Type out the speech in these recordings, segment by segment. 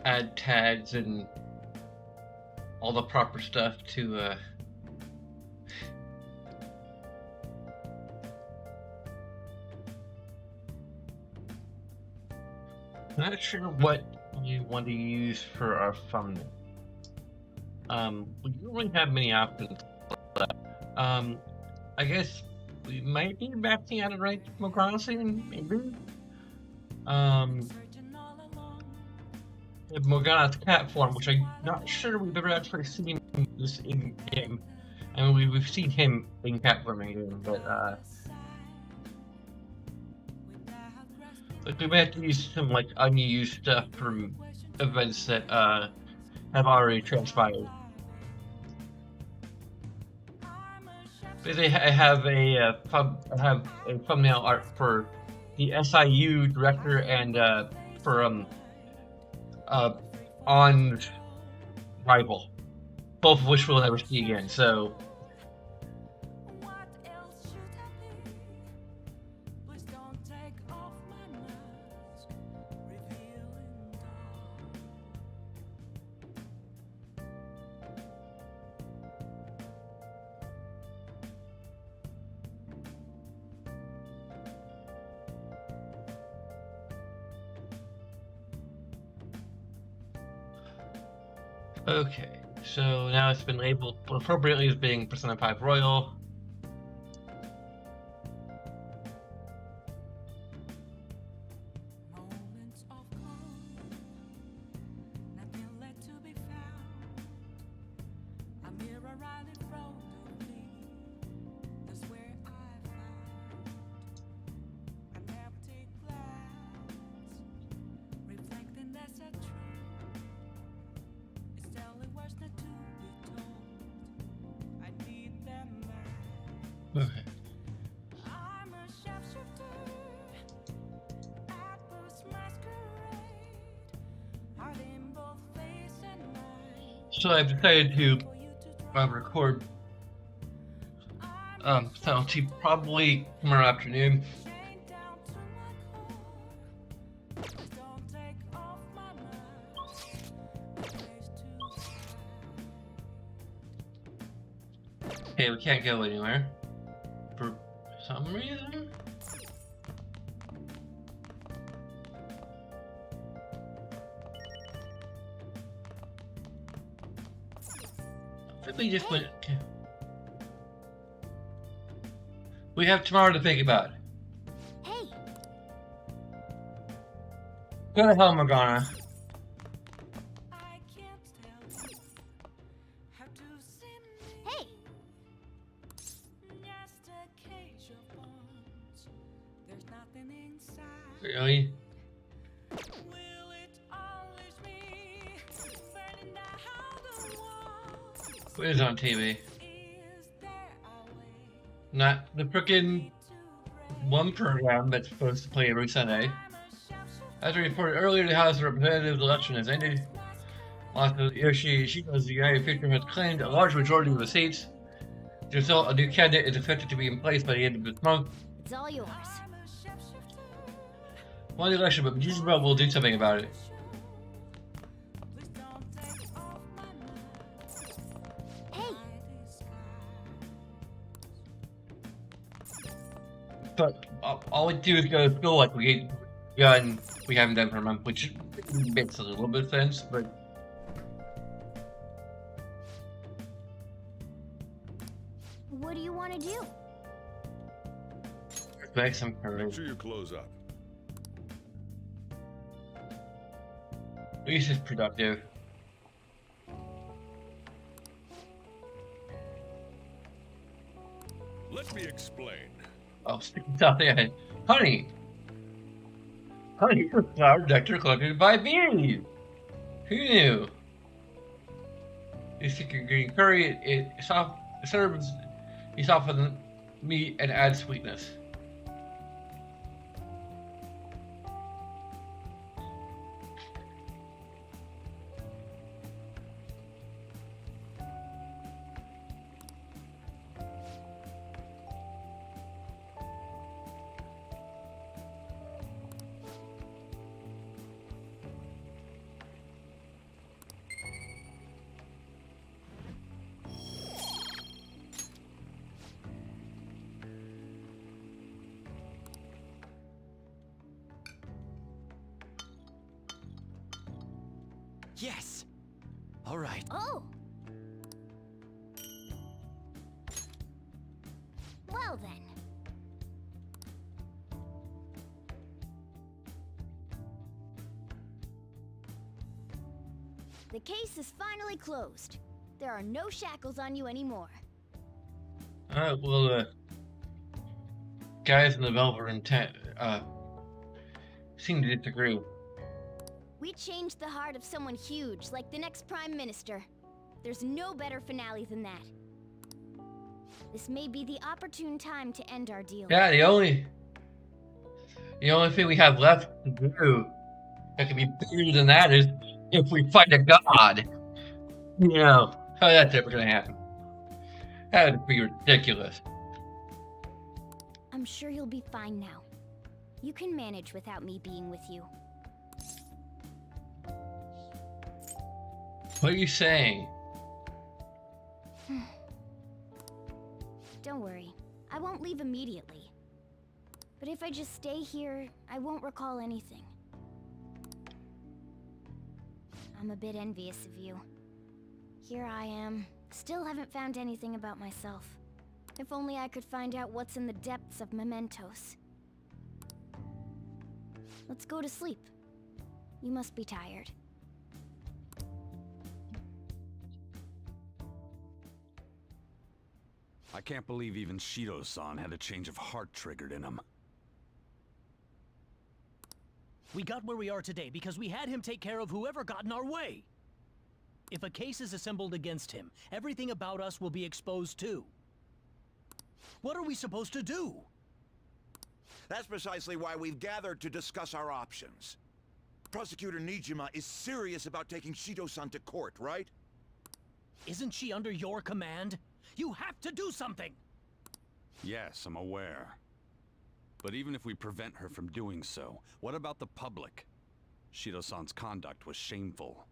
add tags and all the proper stuff to not sure what you want to use for our thumbnail. We don't really have many options. I guess we might be maxing out it right Morgana soon, maybe. Morgana's cat form, which I'm not sure we've ever actually seen this in game. I mean, we've seen him in cat form in game, but like we might have to use some like unused stuff from events that have already transpired. They have a thumbnail art for the SIU director and for on Rival, both of which we'll never see again. So. Okay, so now it's been labeled appropriately as being Persona 5 Royal. Okay. So I've decided to record penalty probably tomorrow afternoon. Okay, we can't go anywhere for some reason. We just went. Okay. We have tomorrow to think about. Hey. Go to hell, Morgana. Hey. Really? What is on TV? Not the frickin' one program that's supposed to play every Sunday. As reported earlier, the House of Representatives election has ended. Yoshida's United Future has claimed a large majority of the seats. As a result, a new candidate is expected to be in place by the end of this month. It's all yours. Won the election, but Yujiro will do something about it. But all we do is go to school like we done. We haven't done for a month, which makes a little bit of sense, but. What do you want to do? Make some courage. Make sure you close up. At least it's productive. Let me explain. Oh, speaking of that, honey, you're a flower nectar collected by bees. Who knew? You stick your green curry. It serves. You soften the meat and add sweetness. Yes! All right. Oh! Well then. The case is finally closed. There are no shackles on you anymore. Alright, well, guys in the Velvet seem to disagree. We changed the heart of someone huge, like the next Prime Minister. There's no better finale than that. This may be the opportune time to end our deal. Yeah, the only thing we have left to do that could be bigger than that is if we fight a god. You know, how that's ever gonna happen? That would be ridiculous. I'm sure you'll be fine now. You can manage without me being with you. What are you saying? Don't worry, I won't leave immediately. But if I just stay here, I won't recall anything. I'm a bit envious of you. Here I am, still haven't found anything about myself. If only I could find out what's in the depths of mementos. Let's go to sleep. You must be tired. I can't believe even Shido-san had a change of heart triggered in him. We got where we are today because we had him take care of whoever got in our way. If a case is assembled against him, everything about us will be exposed too. What are we supposed to do? That's precisely why we've gathered to discuss our options. Prosecutor Nijima is serious about taking Shido-san to court, right? Isn't she under your command? You have to do something! Yes, I'm aware. But even if we prevent her from doing so, what about the public? Shido-san's conduct was shameful.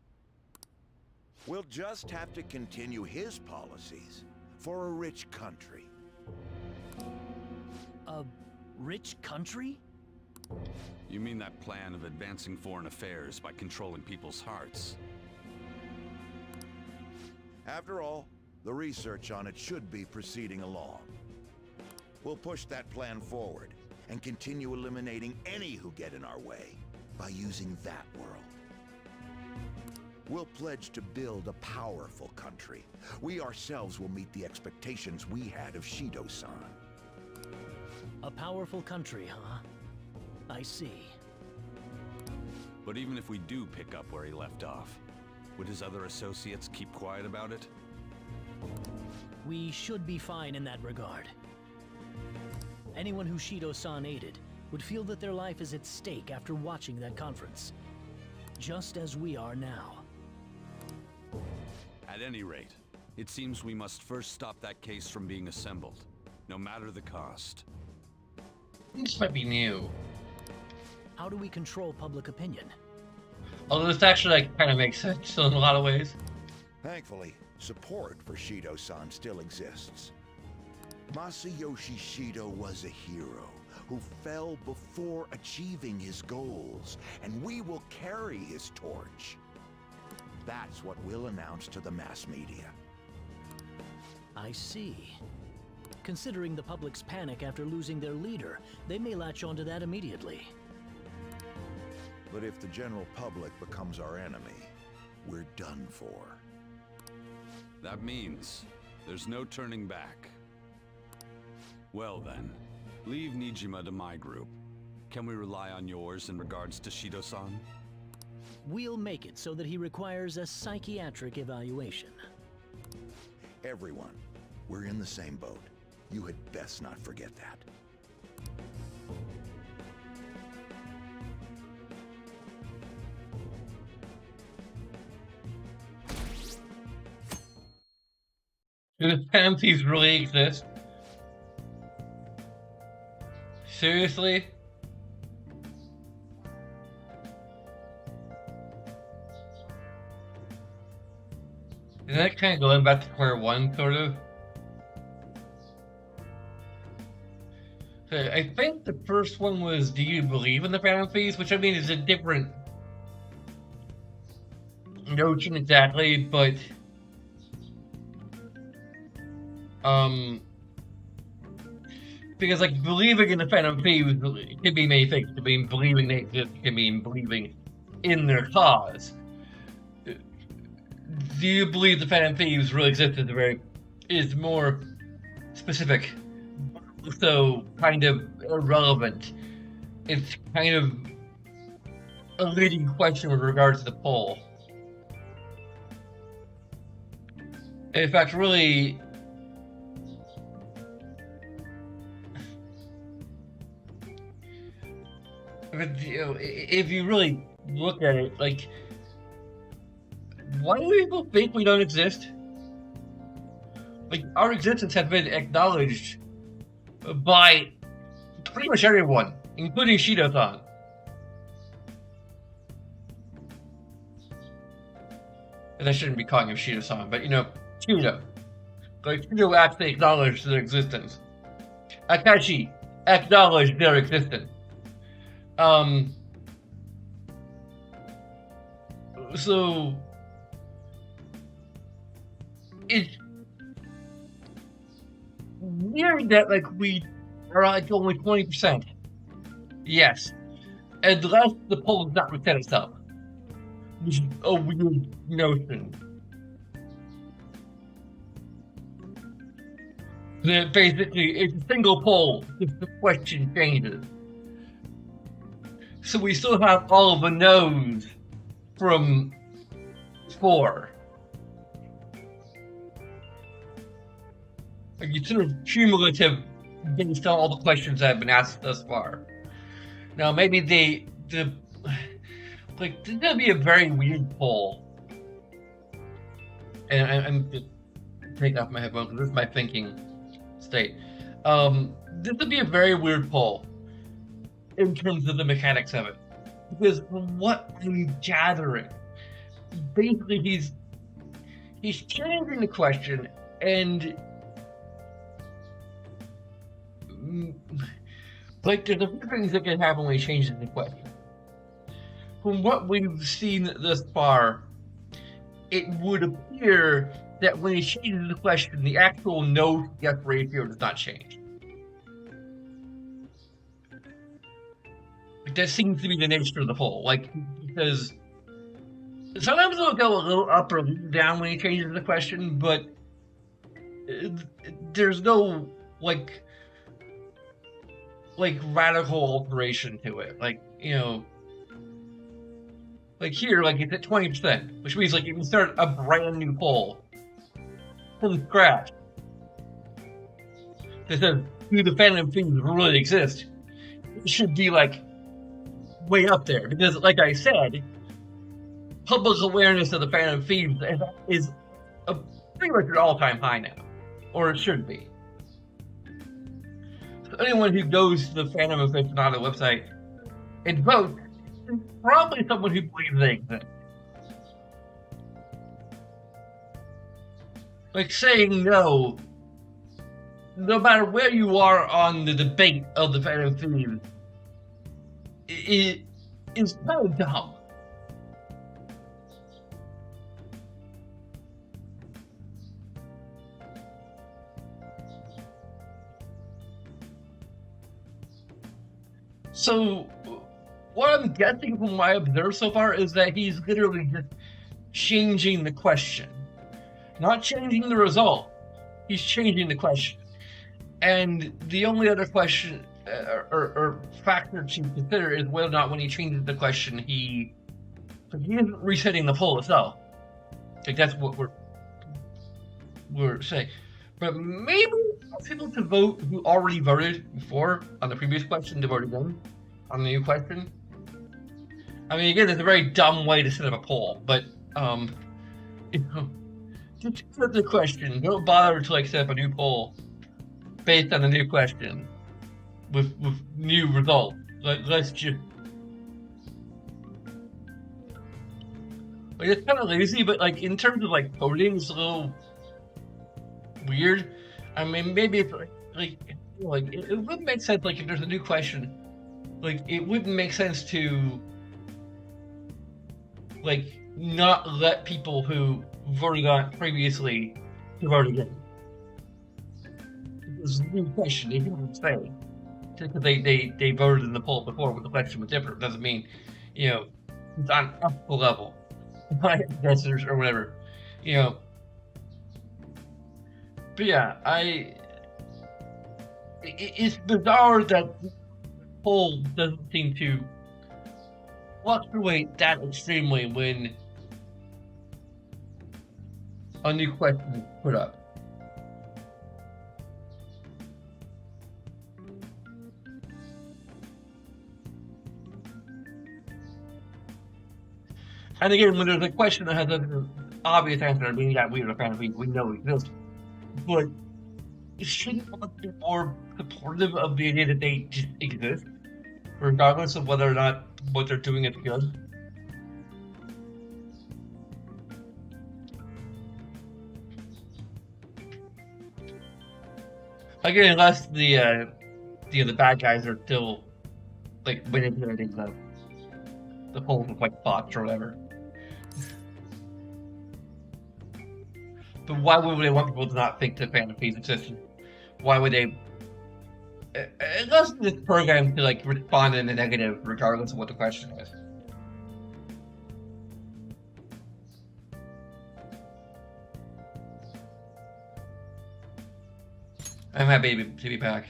We'll just have to continue his policies for a rich country. A rich country? You mean that plan of advancing foreign affairs by controlling people's hearts? After all, the research on it should be proceeding along. We'll push that plan forward and continue eliminating any who get in our way by using that world. We'll pledge to build a powerful country. We ourselves will meet the expectations we had of Shido-san. A powerful country, huh? I see. But even if we do pick up where he left off, would his other associates keep quiet about it? We should be fine in that regard. Anyone who Shido-san aided would feel that their life is at stake after watching that conference. Just as we are now. At any rate, it seems we must first stop that case from being assembled, no matter the cost. This might be new. How do we control public opinion? Although this actually kind of makes sense in a lot of ways. Thankfully, support for Shido-san still exists. Masayoshi Shido was a hero who fell before achieving his goals, and we will carry his torch. That's what we'll announce to the mass media. I see. Considering the public's panic after losing their leader, they may latch onto that immediately. But if the general public becomes our enemy, we're done for. That means there's no turning back. Well then, leave Nijima to my group. Can we rely on yours in regards to Shido-san? We'll make it so that he requires a psychiatric evaluation. Everyone, we're in the same boat. You had best not forget that. Do the penalties really exist? Seriously? Isn't that kind of going back to square one, sort of? So I think the first one was, do you believe in the penalties? Which I mean is a different notion exactly, but because like believing in the Phantom Thieves can be many things. It can mean believing they exist. It can mean believing in their cause. Do you believe the Phantom Thieves really exist? Is more specific, so kind of irrelevant. It's kind of a leading question with regards to the poll. In fact, really, if you really look at it, like, why do people think we don't exist? Like, our existence has been acknowledged by pretty much everyone, including Shido-san. And I shouldn't be calling him Shido-san, but Shido. Like, Shido actually acknowledged their existence. Akashi acknowledged their existence. So it's weird that like we are like only 20%. Yes, unless the poll does not reset itself, which is a weird notion. That basically it's a single poll if the question changes. So we still have all of the no's from 4. Like it's sort of cumulative based on all the questions that have been asked thus far. Now maybe this would be a very weird poll. And I'm just taking off my headphones because this is my thinking state. This would be a very weird poll in terms of the mechanics of it. Because from what I'm gathering, basically he's changing the question and like there's a few things that can happen when he changes the question. From what we've seen thus far, it would appear that when he changes the question, the actual no-yes ratio does not change. Like, that seems to be the nature of the poll. Like, because sometimes it'll go a little up or down when he changes the question, but there's no like radical alteration to it. Like, like here, like it's at 20%, which means like you can start a brand new poll from scratch that says, do the Phantom Thieves really exist? It should be like way up there, because like I said, public awareness of the Phantom Thieves is a pretty much an all-time high now, or it should be. So anyone who goes to the Phantom Aficionado website and votes is probably someone who believes they exist. Like saying no matter where you are on the debate of the Phantom Thieves, it is kind of dumb. So, what I'm guessing from what I observed so far is that he's literally just changing the question. Not changing the result. He's changing the question. And the only other question or factor to consider is whether or not when he changes the question, he isn't resetting the poll itself. Like that's what we're saying. But maybe people to vote who already voted before on the previous question to vote again on the new question. I mean, again, it's a very dumb way to set up a poll, but just set the question. Don't bother to like set up a new poll based on the new question with new results. Let's just. Like, it's kind of lazy, but like in terms of like voting, it's a little weird. I mean, maybe if it wouldn't make sense. Like if there's a new question, like it wouldn't make sense to like not let people who voted on it previously to vote again. It's a new question. They didn't say. Just because they voted in the poll before when the question was different doesn't mean, you know, it's on an ethical level. Answers or whatever. You know. But yeah, it's bizarre that the poll doesn't seem to fluctuate that extremely when a new question is put up. And again, when there's a question that has an obvious answer, I mean, yeah, we're a fan of we know it exists. But shouldn't one be more supportive of the idea that they just exist, regardless of whether or not what they're doing is good? Again, unless the bad guys are still like manipulating the polls with like bots or whatever. But why would they want people to not think that Phantom Thieves existed? Why would they? Unless this program to like respond in the negative, regardless of what the question is. I'm happy to be back.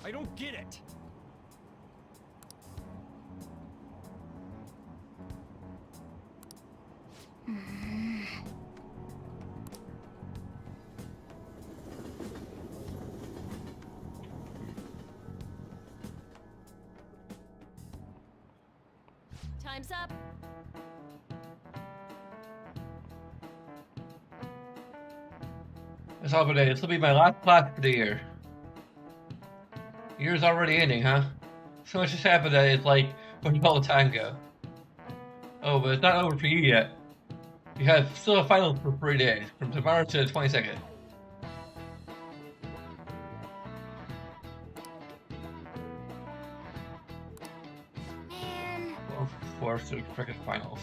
I don't get it. Time's up. That's all for today. This will be my last class for the year. The year's already ending, huh? So much has happened that it's like, where did all the time go? Oh, but it's not over for you yet. You have still a final for 3 days, from tomorrow to the 22nd. Man. Well, fourth to frickin' finals.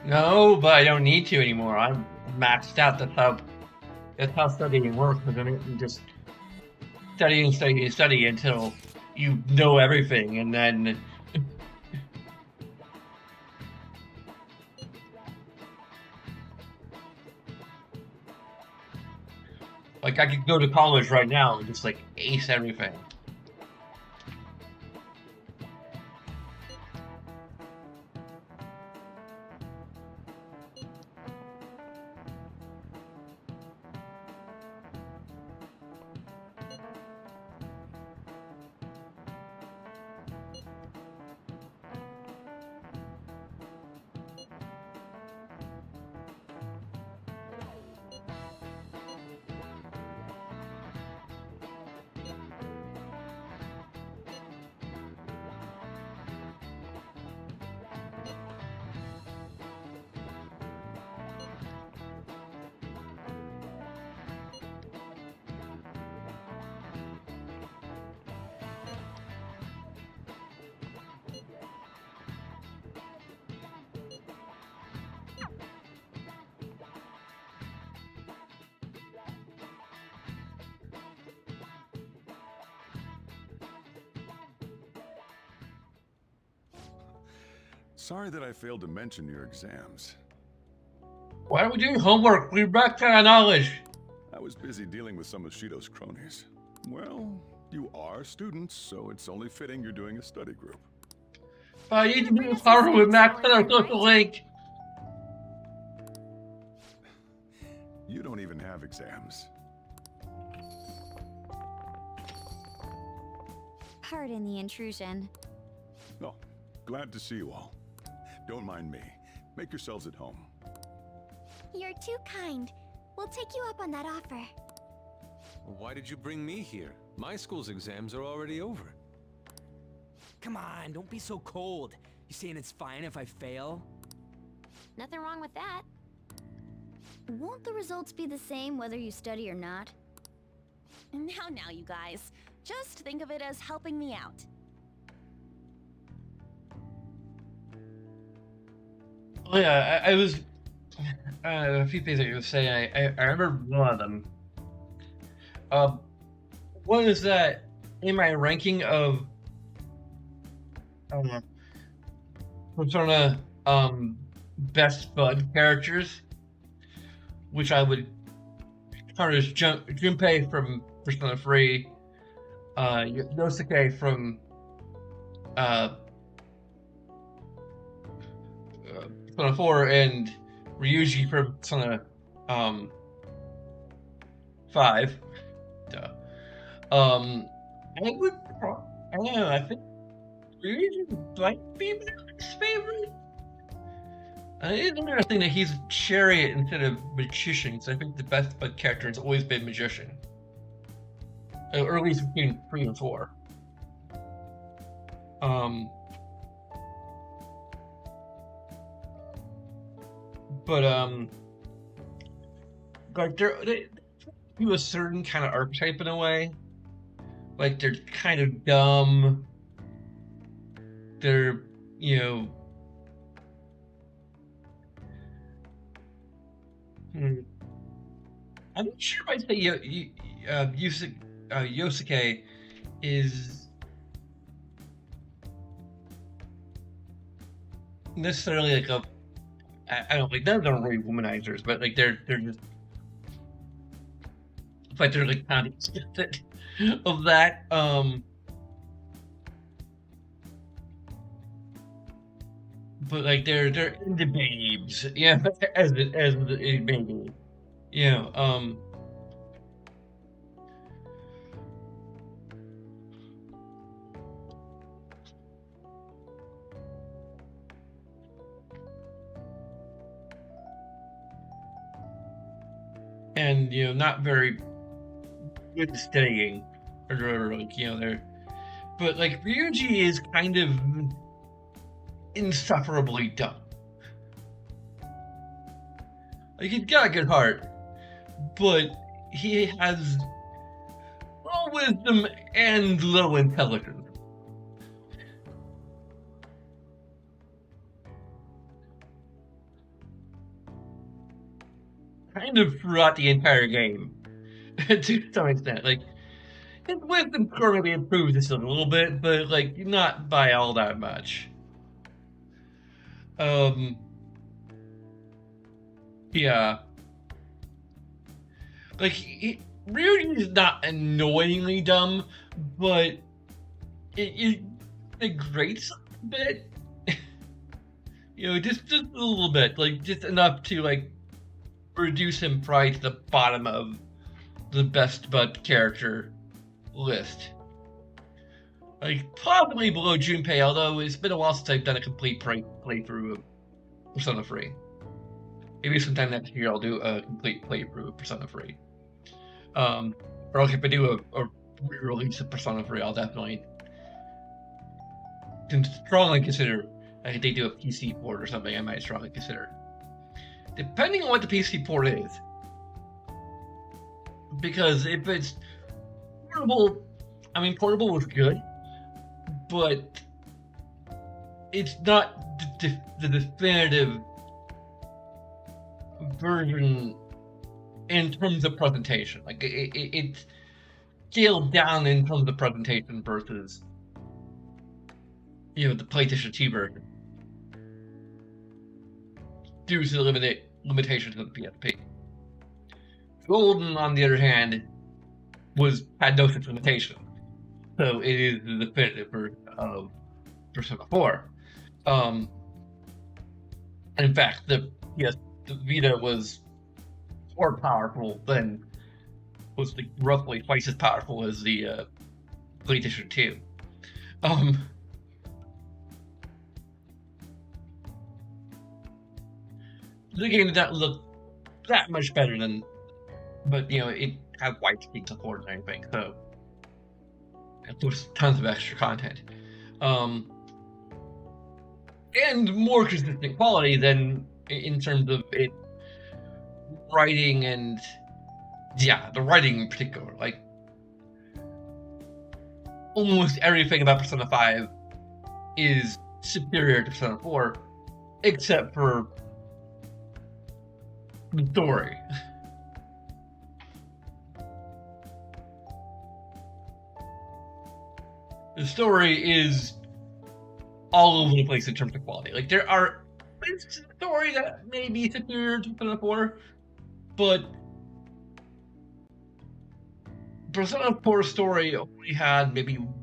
No, but I don't need to anymore. I'm maxed out. That's how studying works. I mean, you just study until you know everything, and then like I could go to college right now and just like ace everything. Sorry that I failed to mention your exams. Why are we doing homework? We're back to our knowledge. I was busy dealing with some of Shido's cronies. Well, you are students, so it's only fitting you're doing a study group. I need to be a power with Max and our social link. don't even have exams. Pardon the intrusion. Oh, glad to see you all. Don't mind me. Make yourselves at home. You're too kind. We'll take you up on that offer. Why did you bring me here? My school's exams are already over. Come on, don't be so cold. You saying it's fine if I fail? Nothing wrong with that. Won't the results be the same whether you study or not? Now, you guys. Just think of it as helping me out. Oh yeah, I was a few things that you were saying. I remember one of them. One is that in my ranking of Persona best bud characters, which I would count as Junpei from Persona 3, Yosuke from Persona 4, and Ryuji from Persona 5. Duh. I don't know, I think Ryuji might be my favorite. It's interesting that he's chariot instead of magician, because I think the best bud character has always been magician. Or at least between 3 and 4. Like they do a certain kind of archetype in a way. Like they're kind of dumb. They're, I'm not sure if I'd say Yosuke is necessarily like a. I don't like, none of them are really womanizers, but like they're just, but they're like kind of explicit of that. But like they're into babes, yeah, as a baby, and not very good at studying, or like they're, but like Ryuji is kind of insufferably dumb. Like he's got a good heart, but he has low wisdom and low intelligence. Kind of throughout the entire game, to some extent. Like his wisdom currently improves just a little bit, but like not by all that much. Yeah. Like, Ryuji is not annoyingly dumb, but it degrades a bit. Just a little bit. Like, just enough to, like, reduce him probably to the bottom of the best bud character list. Like, probably below Junpei, although it's been a while since I've done a complete playthrough of Persona 3. Maybe sometime next year I'll do a complete playthrough of Persona 3. Or if I do a re-release of Persona 3, I'll definitely strongly consider, like if they do a PC port or something, I might strongly consider. Depending on what the PC port is. Because if it's portable, portable was good, but it's not the definitive version in terms of presentation. Like it's scaled down in terms of presentation versus the PlayStation 2 version due to the limitations of the PSP. Golden, on the other hand, had no such limitation. So it is the definitive version of Persona 4. And in fact, the Vita was more powerful than was like roughly twice as powerful as the PlayStation 2. The game did not look that much better than, but you know, it had widescreen support and everything, so of course tons of extra content. And more consistent quality than in terms of it writing and the writing in particular. Like almost everything about Persona 5 is superior to Persona 4, except for the story. The story is all over the place in terms of quality. Like, there are bits of the story that may be superior to Persona 4, but Persona 4 story only had maybe one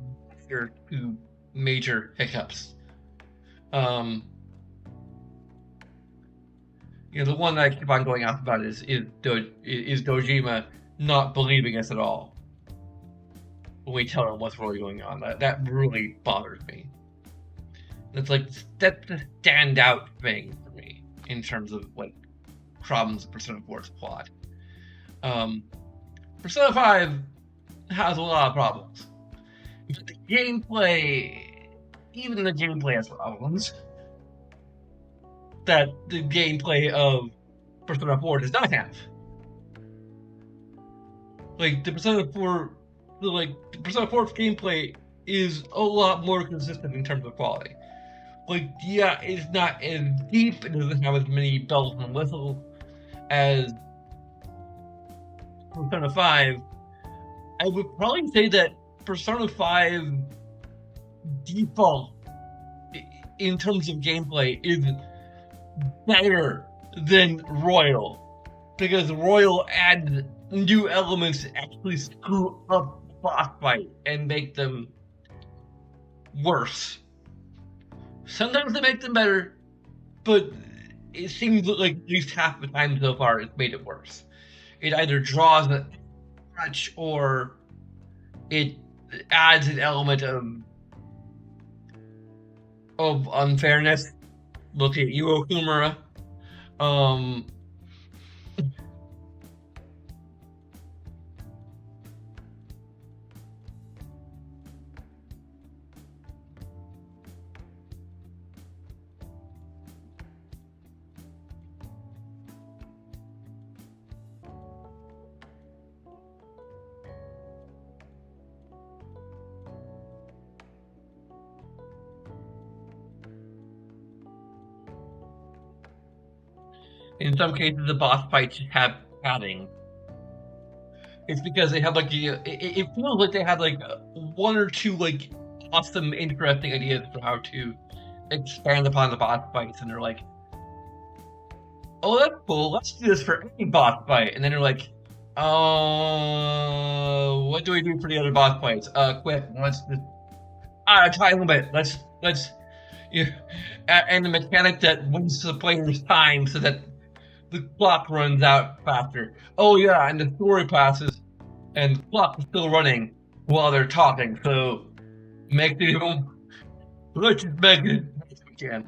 or two major hiccups. You know, the one that I keep on going off about is Dojima not believing us at all when we tell him what's really going on. That really bothers me. That's the standout thing for me in terms of like problems with Persona 4's plot. Persona 5 has a lot of problems. But the gameplay, even the gameplay has problems that the gameplay of Persona 4 does not have. Like, the Persona 4 gameplay is a lot more consistent in terms of quality. Like, yeah, it's not as deep, it doesn't have as many bells and whistles as Persona 5. I would probably say that Persona 5 default, in terms of gameplay, is better than Royal, because Royal adds new elements that actually screw up the boss fight and make them worse. Sometimes they make them better, but it seems like at least half the time so far it's made it worse. It either draws a crutch or it adds an element of unfairness. Look at you, Okumura. In some cases, the boss fights have padding. It's because they have like it feels like they had like one or two like awesome, interesting ideas for how to expand upon the boss fights, and they're like, "Oh, that's cool. Let's do this for any boss fight." And then they're like, what do we do for the other boss fights? Quit. Let's just time limit. Let's and the mechanic that wins the player's time so that the clock runs out faster. Oh yeah, and the story passes, and the clock is still running while they're talking. So make it even. Let's just make it as we can.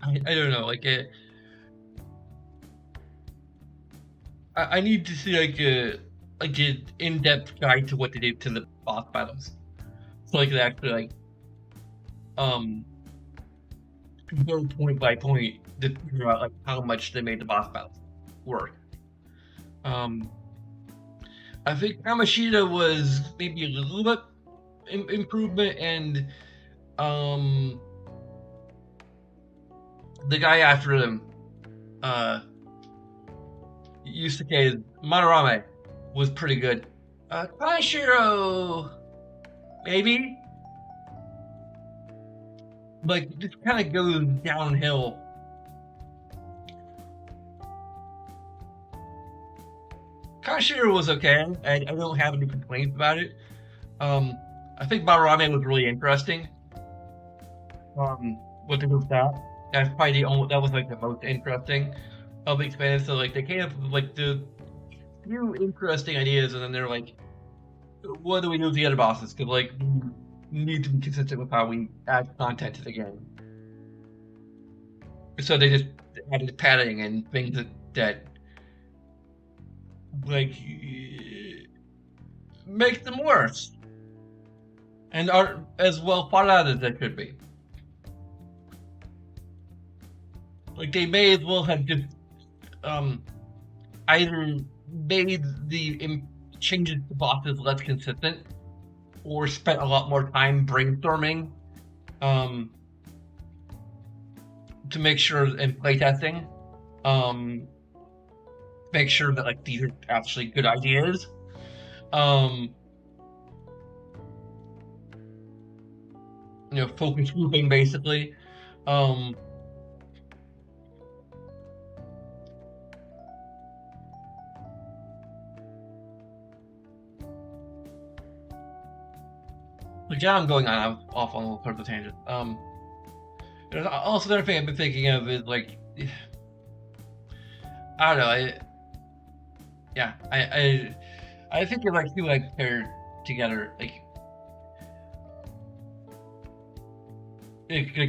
I don't know. Like I need to see like an in-depth guide to what they did to the boss battles, so I could actually like go point by point to figure out like how much they made the boss battles work. I think Kamoshida was maybe a little bit improvement, and the guy after them, Yusuke's Madarame, was pretty good. Kaneshiro, maybe? Like, it just kind of goes downhill. Kaneshiro was okay. I don't have any complaints about it. I think Madarame was really interesting. what to do with that. That's probably the only, that was like the most interesting of the expansion. So like they came up with like the few interesting ideas, and then they're like, what do we do with the other bosses? Because like we need to be consistent with how we add content to the game. So they just added padding and things that like make them worse and are as well thought out as they could be. Like they may as well have just either made the changes to bosses less consistent, or spent a lot more time brainstorming to make sure and playtesting, make sure that like these are actually good ideas. You know, focus grouping basically. Like, yeah, I'm going off on a little bit of a tangent. There's also another thing I've been thinking of is like, I don't know. I think they're like two legs paired together, like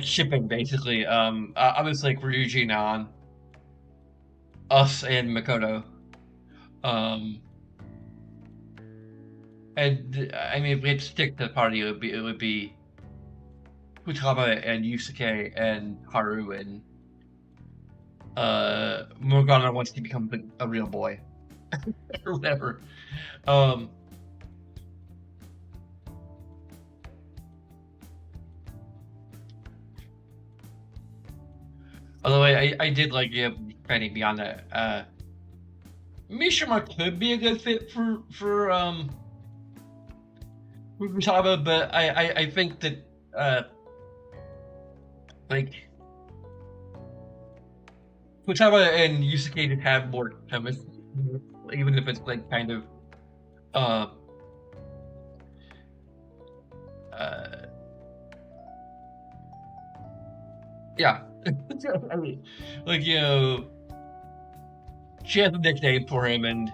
shipping basically. Obviously like Ryuji and Aon, us and Makoto. And I mean, if we had to stick to the party, it would be Futaba and Yusuke and Haru and Morgana wants to become a real boy or whatever. Although I did like expanding beyond that. Mishima could be a good fit for Futaba, but I think that like Futaba and Yusuke just have more chemistry, even if it's like kind of yeah. I mean, like, you know, she has a nickname for him,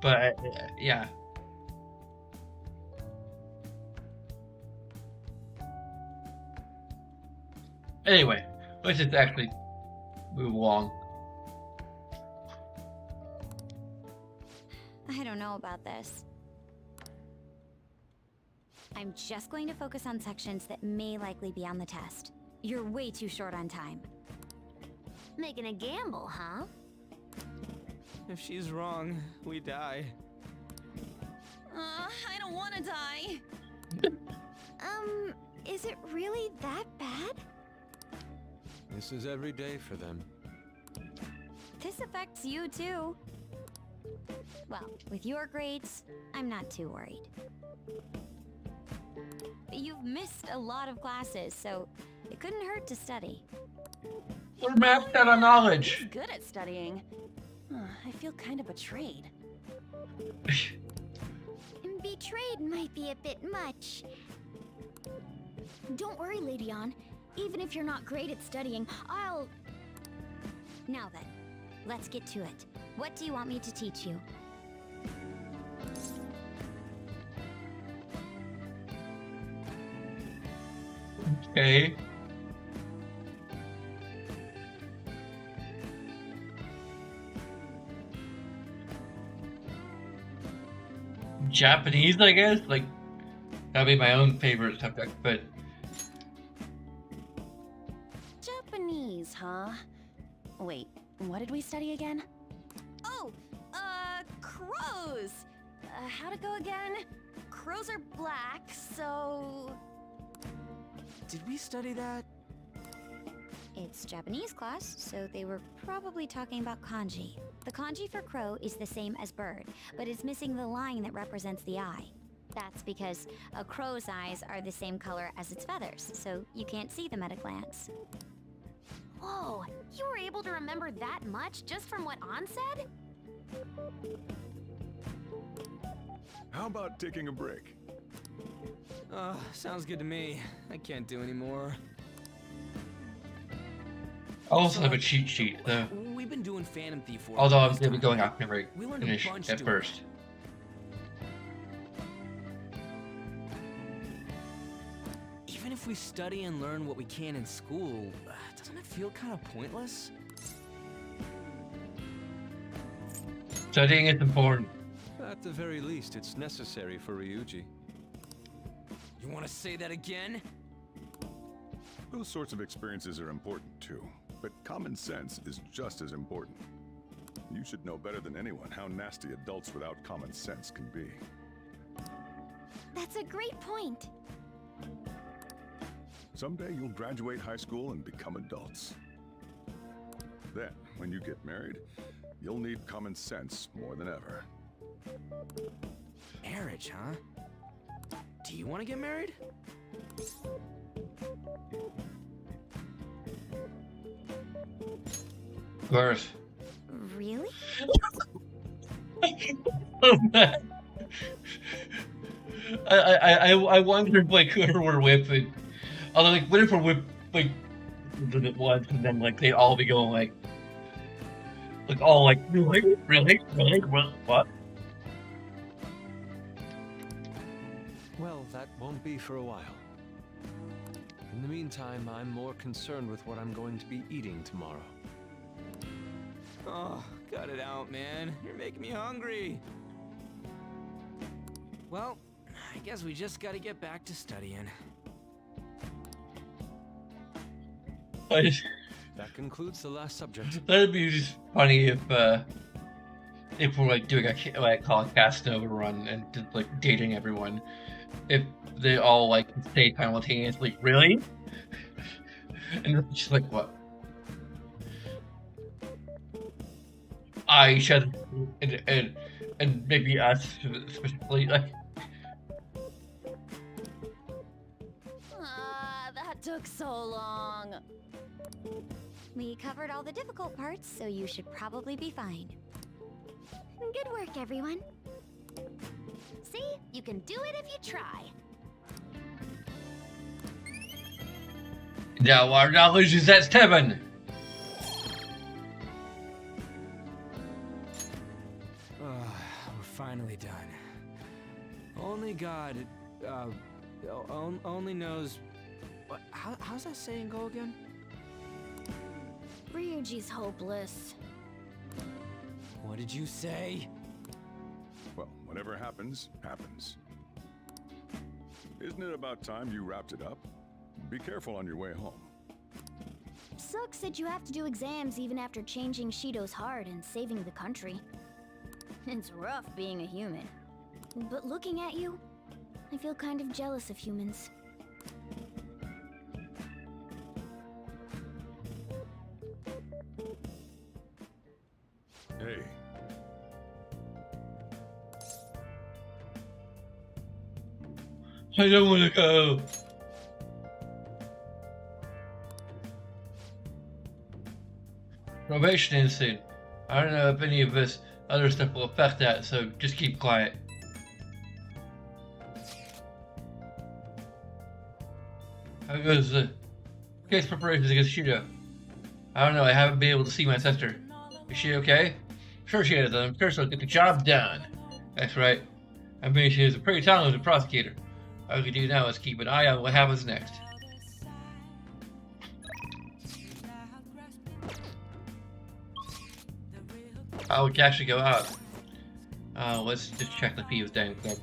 but yeah. Anyway, let's just actually move along. I don't know about this. I'm just going to focus on sections that may likely be on the test. You're way too short on time. Making a gamble, huh? If she's wrong, we die. I don't want to die. Is it really that bad? This is every day for them. This affects you too. Well, with your grades, I'm not too worried. You've missed a lot of classes, so it couldn't hurt to study. We're maxed out on knowledge. He's good at studying. I feel kind of betrayed. Betrayed might be a bit much. Don't worry, Lady Ann. Even if you're not great at studying, I'll... Now then, let's get to it. What do you want me to teach you? Okay. Japanese, I guess? Like, that'd be my own favorite subject, but... Japanese, huh? Wait, what did we study again? Oh, crows! How'd it go again? Crows are black, so... Did we study that? It's Japanese class, so they were probably talking about kanji. The kanji for crow is the same as bird, but it's missing the line that represents the eye. That's because a crow's eyes are the same color as its feathers, so you can't see them at a glance. Whoa, you were able to remember that much just from what Ann said? How about taking a break? Sounds good to me. I can't do anymore. I also have a cheat sheet, though. We've been doing Phantom Thief work. Although I'm this gonna be time. going after I We learned a finish bunch at doing first. Even if we study and learn what we can in school, doesn't it feel kind of pointless? Studying is important. At the very least, it's necessary for Ryuji. You want to say that again? Those sorts of experiences are important too, but common sense is just as important. You should know better than anyone how nasty adults without common sense can be. That's a great point. Someday you'll graduate high school and become adults. Then, when you get married, you'll need common sense more than ever. Marriage, huh? Do you want to get married? Of course. Really? Oh, man. I wondered like whoever we're with, and although like what if we're with like the ones, and then like they'd all be going like all like really what? Well, that won't be for a while. In the meantime, I'm more concerned with what I'm going to be eating tomorrow. Oh, cut it out, man. You're making me hungry. Well, I guess we just gotta get back to studying. That concludes the last subject. That'd be just funny if we're like doing a what I call a Casanova run and just, like dating everyone. If they all like say simultaneously, really? And she's like, what? I should, and maybe us specifically, like. That took so long. We covered all the difficult parts, so you should probably be fine. Good work, everyone. See? You can do it if you try. Now our knowledge is at 7. We're finally done. Only God, only knows. How's that saying go again? Ryuji's hopeless. What did you say? Well, whatever happens, happens. Isn't it about time you wrapped it up? Be careful on your way home. Sucks that you have to do exams even after changing Shido's heart and saving the country. It's rough being a human. But looking at you, I feel kind of jealous of humans. Hey. I don't want to go. Probation ends soon. I don't know if any of this other stuff will affect that, so just keep quiet. How goes the case preparations against Shido? I don't know, I haven't been able to see my sister. Is she okay? Sure she is, I'm sure she'll get the job done. That's right. I mean, she is a pretty talented prosecutor. All we can do now is keep an eye on what happens next. Oh, we can actually go out. Let's just check the Thieves' Den quick.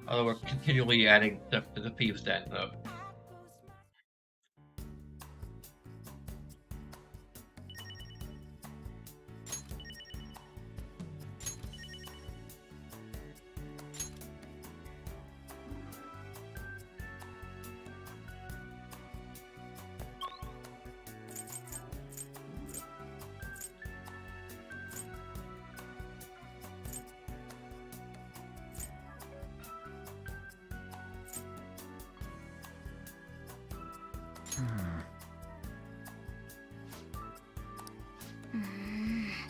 Although we're continually adding stuff to the Thieves' Den, though.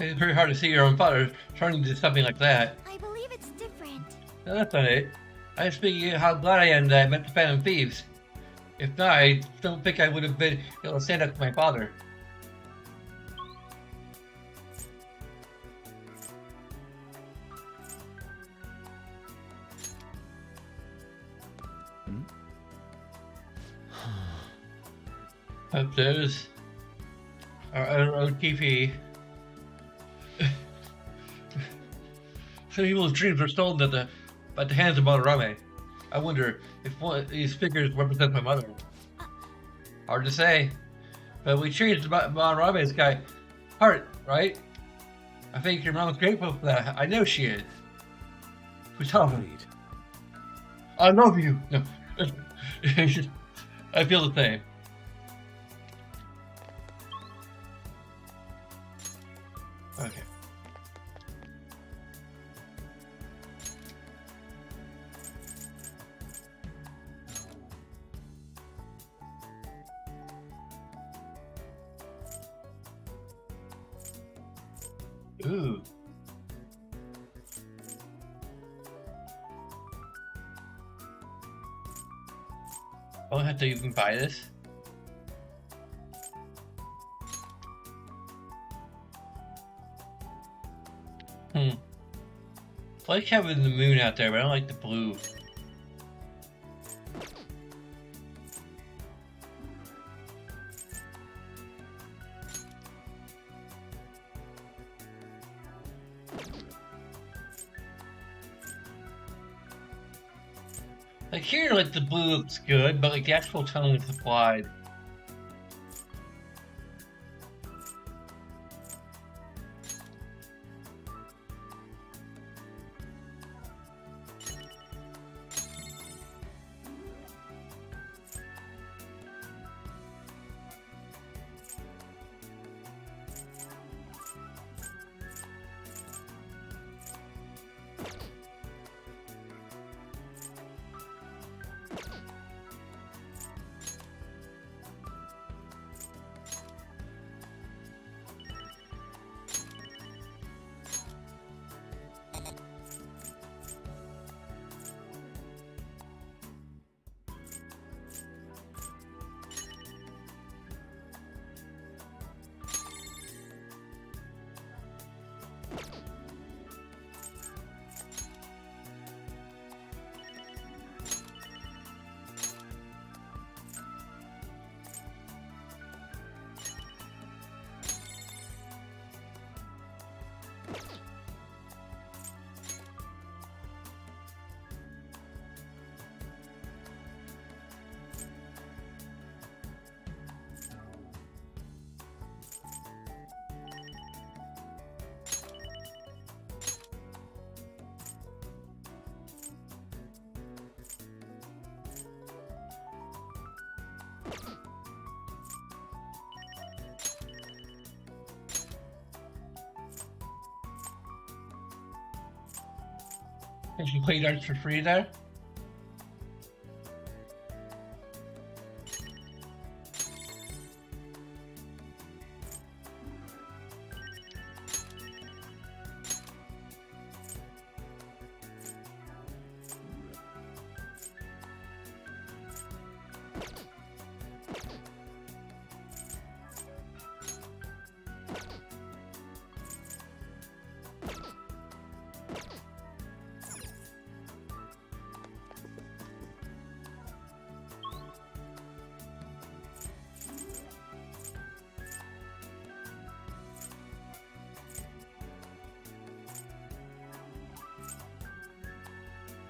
It's very hard to see your own father turning to something like that. I believe it's different. No, that's not it. I'm speaking of how glad I am that I met the Phantom Thieves. If not, I don't think I would have been able to stand up to my father. Hope those are OTP. Some people's dreams are stolen at the hands of Madarame. I wonder if one of these figures represents my mother. Hard to say, but we changed Madarame's guy heart, right? I think your mom's grateful for that. I know she is. Who's talking? I love you. No. I feel the same. Okay. Ooh. I don't have to even buy this. I like having the moon out there, but I don't like the blue. Like here, like the blue looks good, but like the actual tone is applied. Can you play darts for free there?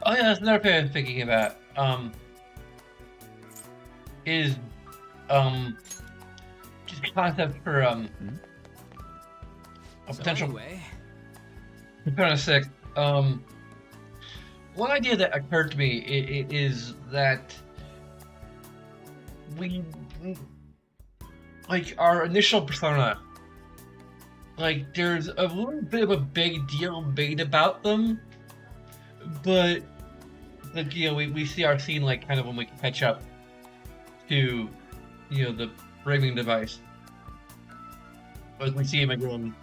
Oh yeah, that's another thing I'm thinking about. Is just a concept for a potential anyway. Persona 6. One idea that occurred to me is that we like our initial persona. Like there's a little bit of a big deal made about them, but like we see our scene like kind of when we catch up to the framing device. Like we see him again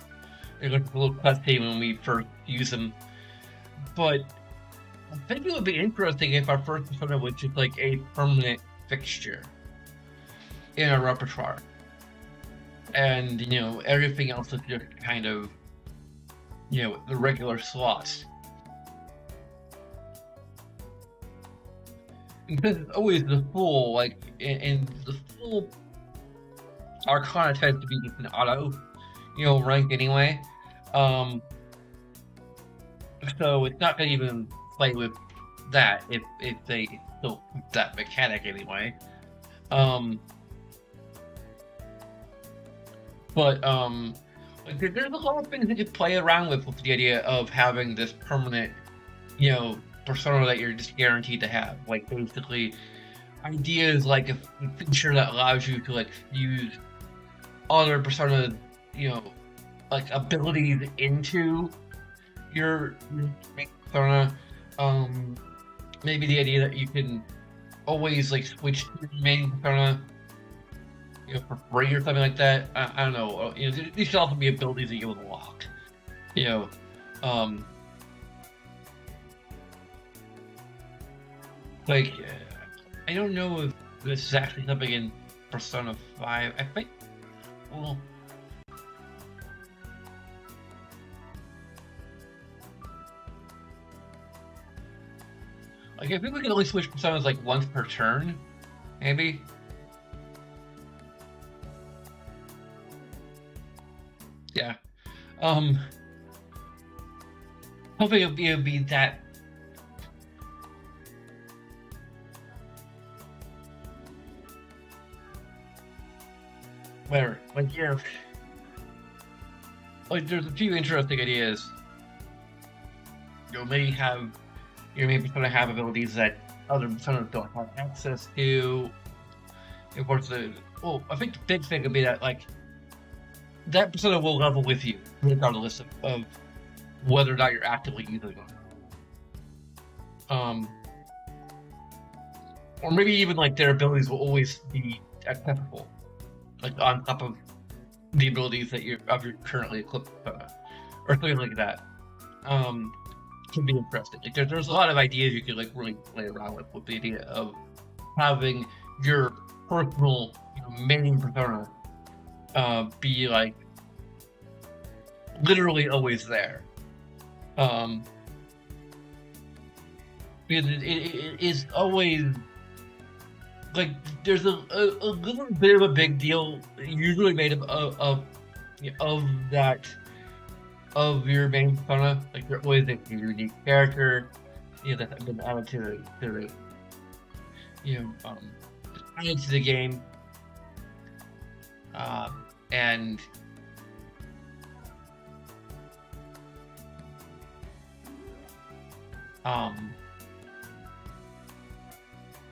in a little cutscene when we first use him. But I think it would be interesting if our first persona was just like a permanent fixture. in our repertoire. And, you know, everything else is just kind of, you know, the regular slots. Because it's always the full, like, and the full Arcana tends to be just an auto, you know, rank anyway. So it's not gonna even play with that if they still keep that mechanic anyway. But like there's a lot of things that you play around with the idea of having this permanent, you know, persona that you're just guaranteed to have. Like basically, ideas like a feature that allows you to like use other persona, you know, like abilities into your main persona. Maybe the idea that you can always like switch to your main persona, you know, for free or something like that. I don't know. You know, these should also be abilities that you unlock. You know, like I don't know if this is actually something in Persona 5. I think. Well. Like, I think we can only switch personas like once per turn, maybe. Yeah. Hopefully it'll be that. Whatever. Like, yeah. Like, there's a few interesting ideas. You'll maybe have your main persona have abilities that other personas don't have access to. Of course, I think the big thing would be that, like, that persona will level with you, regardless of whether or not you're actively using them. Or maybe even, like, their abilities will always be accessible, like, on top of the abilities that you're currently equipped persona, or something like that. Can be interesting. Like there's a lot of ideas you could like really play around with the idea of having your personal, you know, main persona be like literally always there. Because it is always like there's a little bit of a big deal usually made of that. Of your main persona, like they're always a unique character, you know, that's been added to the you know, added to the game, and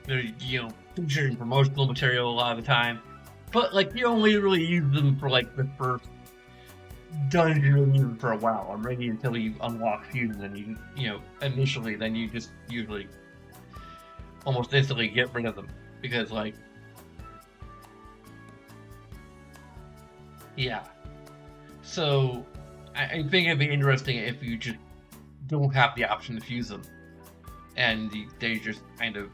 they're, you know, featured in promotional material a lot of the time, but like you only really use them for like the first dungeon for a while, or maybe until you unlock fusion, and you know, initially, then you just usually almost instantly get rid of them because, like, yeah. So I think it'd be interesting if you just don't have the option to fuse them, and they just kind of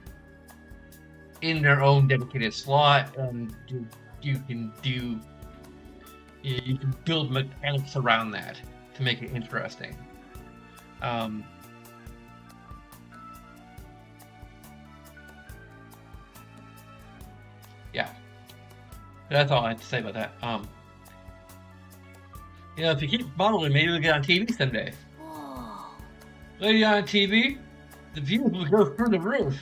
in their own dedicated slot, and you can do. You can build mechanics around that to make it interesting. Yeah. That's all I have to say about that. You know, if you keep modeling, maybe we'll get on TV someday. Whoa. Lady on TV, the views will go through the roof.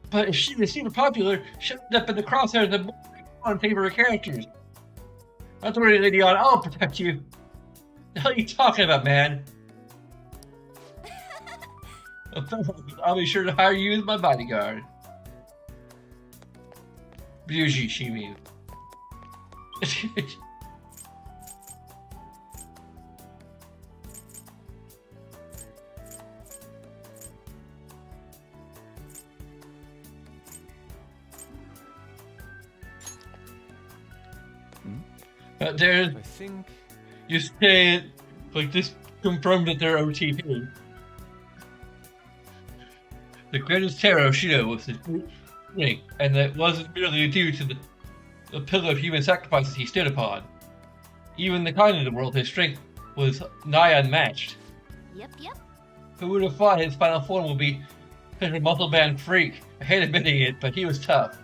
But if she was super popular, she'll end up in the crosshairs of on favorite characters. Don't worry, Lady On, I'll protect you. The hell are you talking about, man? I'll be sure to hire you as my bodyguard. Ryuji Shimiyu. There's, I think you say, like, this confirmed that they're OTP. The greatest terror of Shido was his link, and that wasn't merely due to the the pillar of human sacrifices he stood upon. Even the kind of the world, his strength was nigh unmatched. Yep, yep. Who would have thought his final form would be such a muscle-bound freak? I hate admitting it, but he was tough.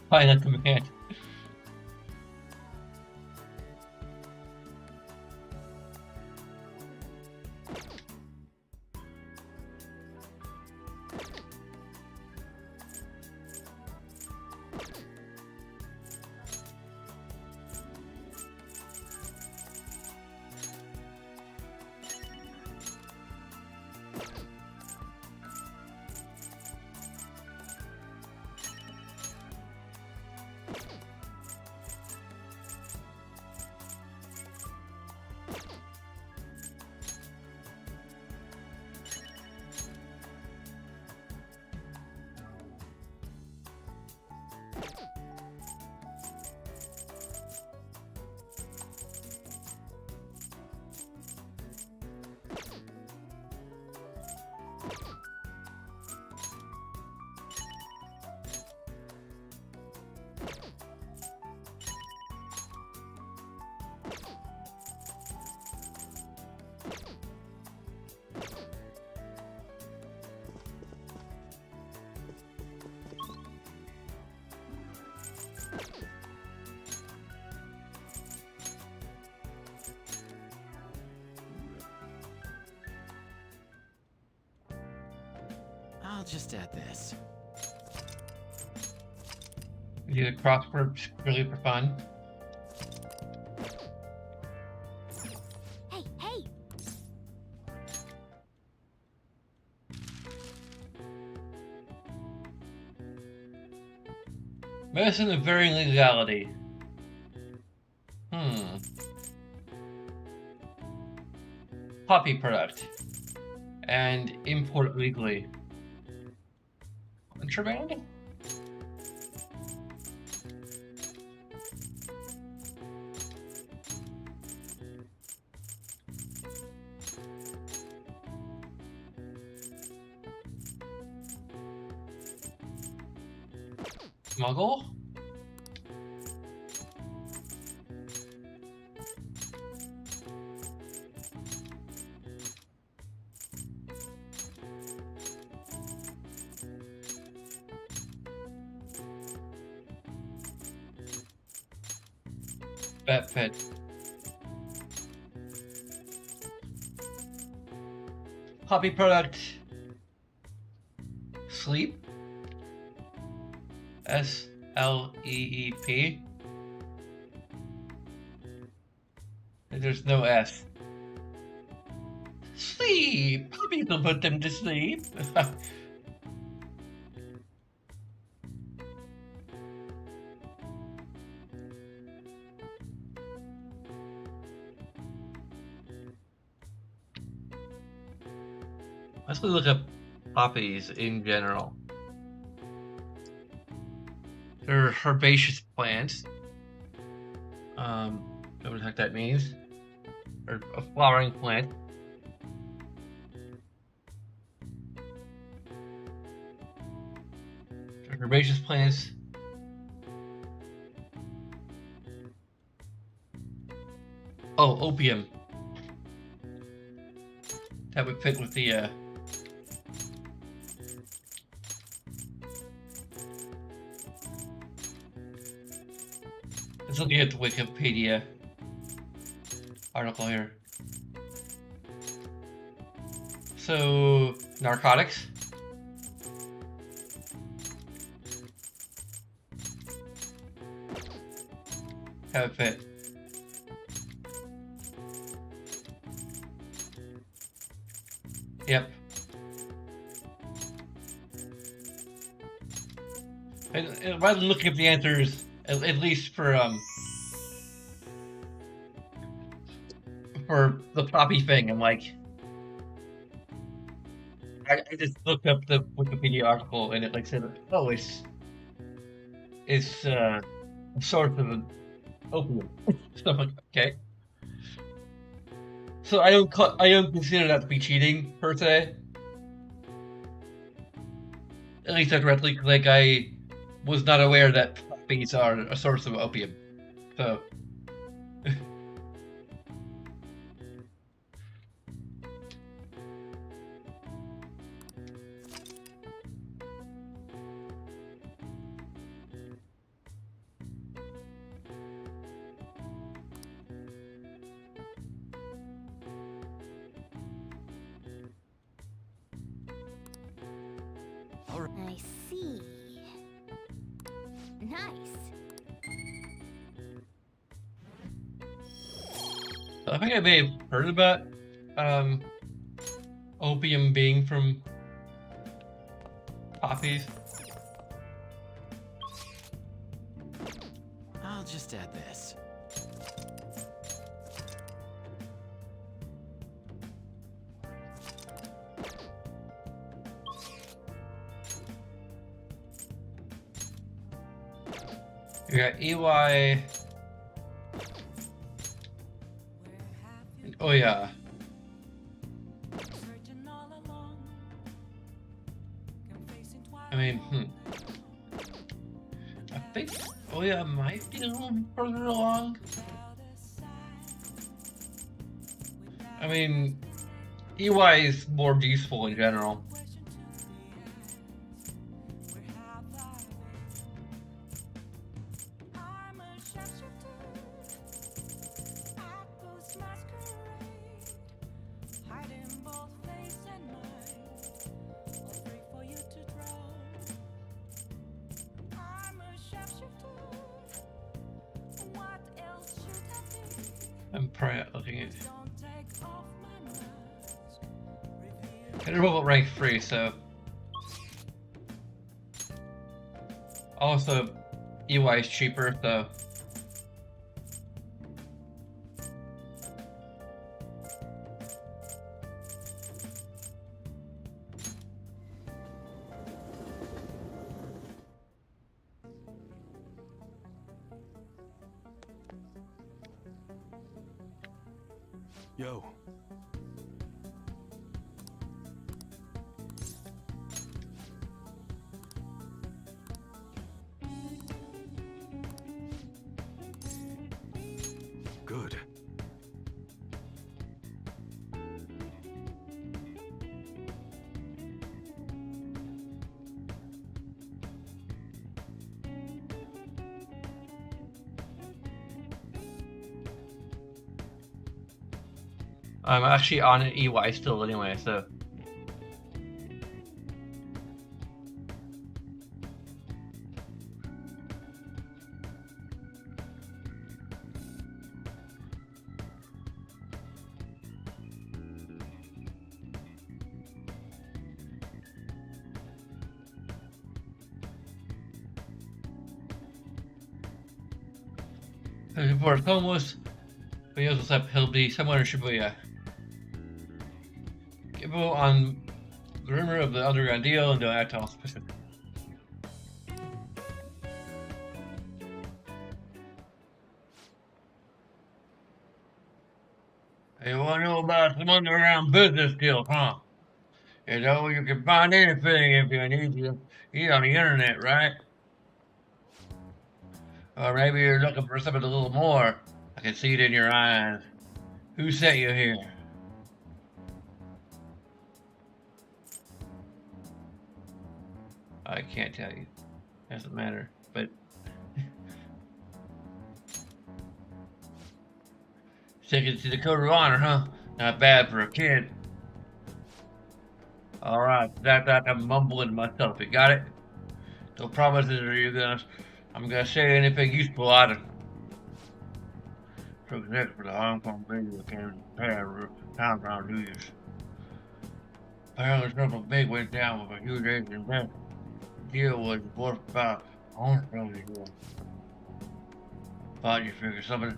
Final command. I'll just add this. Do the crosswords really for fun? Hey, hey! Medicine of varying legality. Poppy product. And import legally. Contraband? Smuggle? Bat Pet. Hobby product. Sleep. SLEEP. There's no S. Sleep! Puppies will put them to sleep. Let's look at poppies in general. They're herbaceous plants. Know what the heck that means. They're a flowering plant. They're herbaceous plants. Oh, opium. That would fit with the Let's look at the Wikipedia article here. So, narcotics. How it fit? Yep. And rather than looking at the answers, at least for the poppy thing, I'm like, I just looked up the Wikipedia article and it like said, oh, it's a source of an opium. So I'm like, okay. So I don't consider that to be cheating per se. At least not directly, because like I was not aware that poppies are a source of opium. So. I see. Nice. I think I may have heard about opium being from poppies. I'll just add this. You got EY. Oh yeah. I mean, I think Oya might be a little further along. I mean, EY is more useful in general. I'm probably not looking at. I did robot rank 3, so. Also, EY is cheaper, so. Yo. Good. I'm actually on an EY still anyway, so. For Thomas, videos up, he'll be somewhere in Shibuya. Gibbo on the rumor of the underground deal and don't act all specific. Hey, you want to know about some underground business deal, huh? You know, you can find anything if you need to eat on the internet, right? Or maybe you're looking for something a little more. I can see it in your eyes. Who sent you here? I can't tell you. Doesn't matter. But sticking to the code of honor, huh? Not bad for a kid. Alright, I'm mumbling myself. You got it? No promises are I'm gonna say anything useful out of it. Took next for the Hong Kong video came to town around New Year's. Apparently something big went down with a huge Asian event. The deal was worth about $100 million. Thought you figure something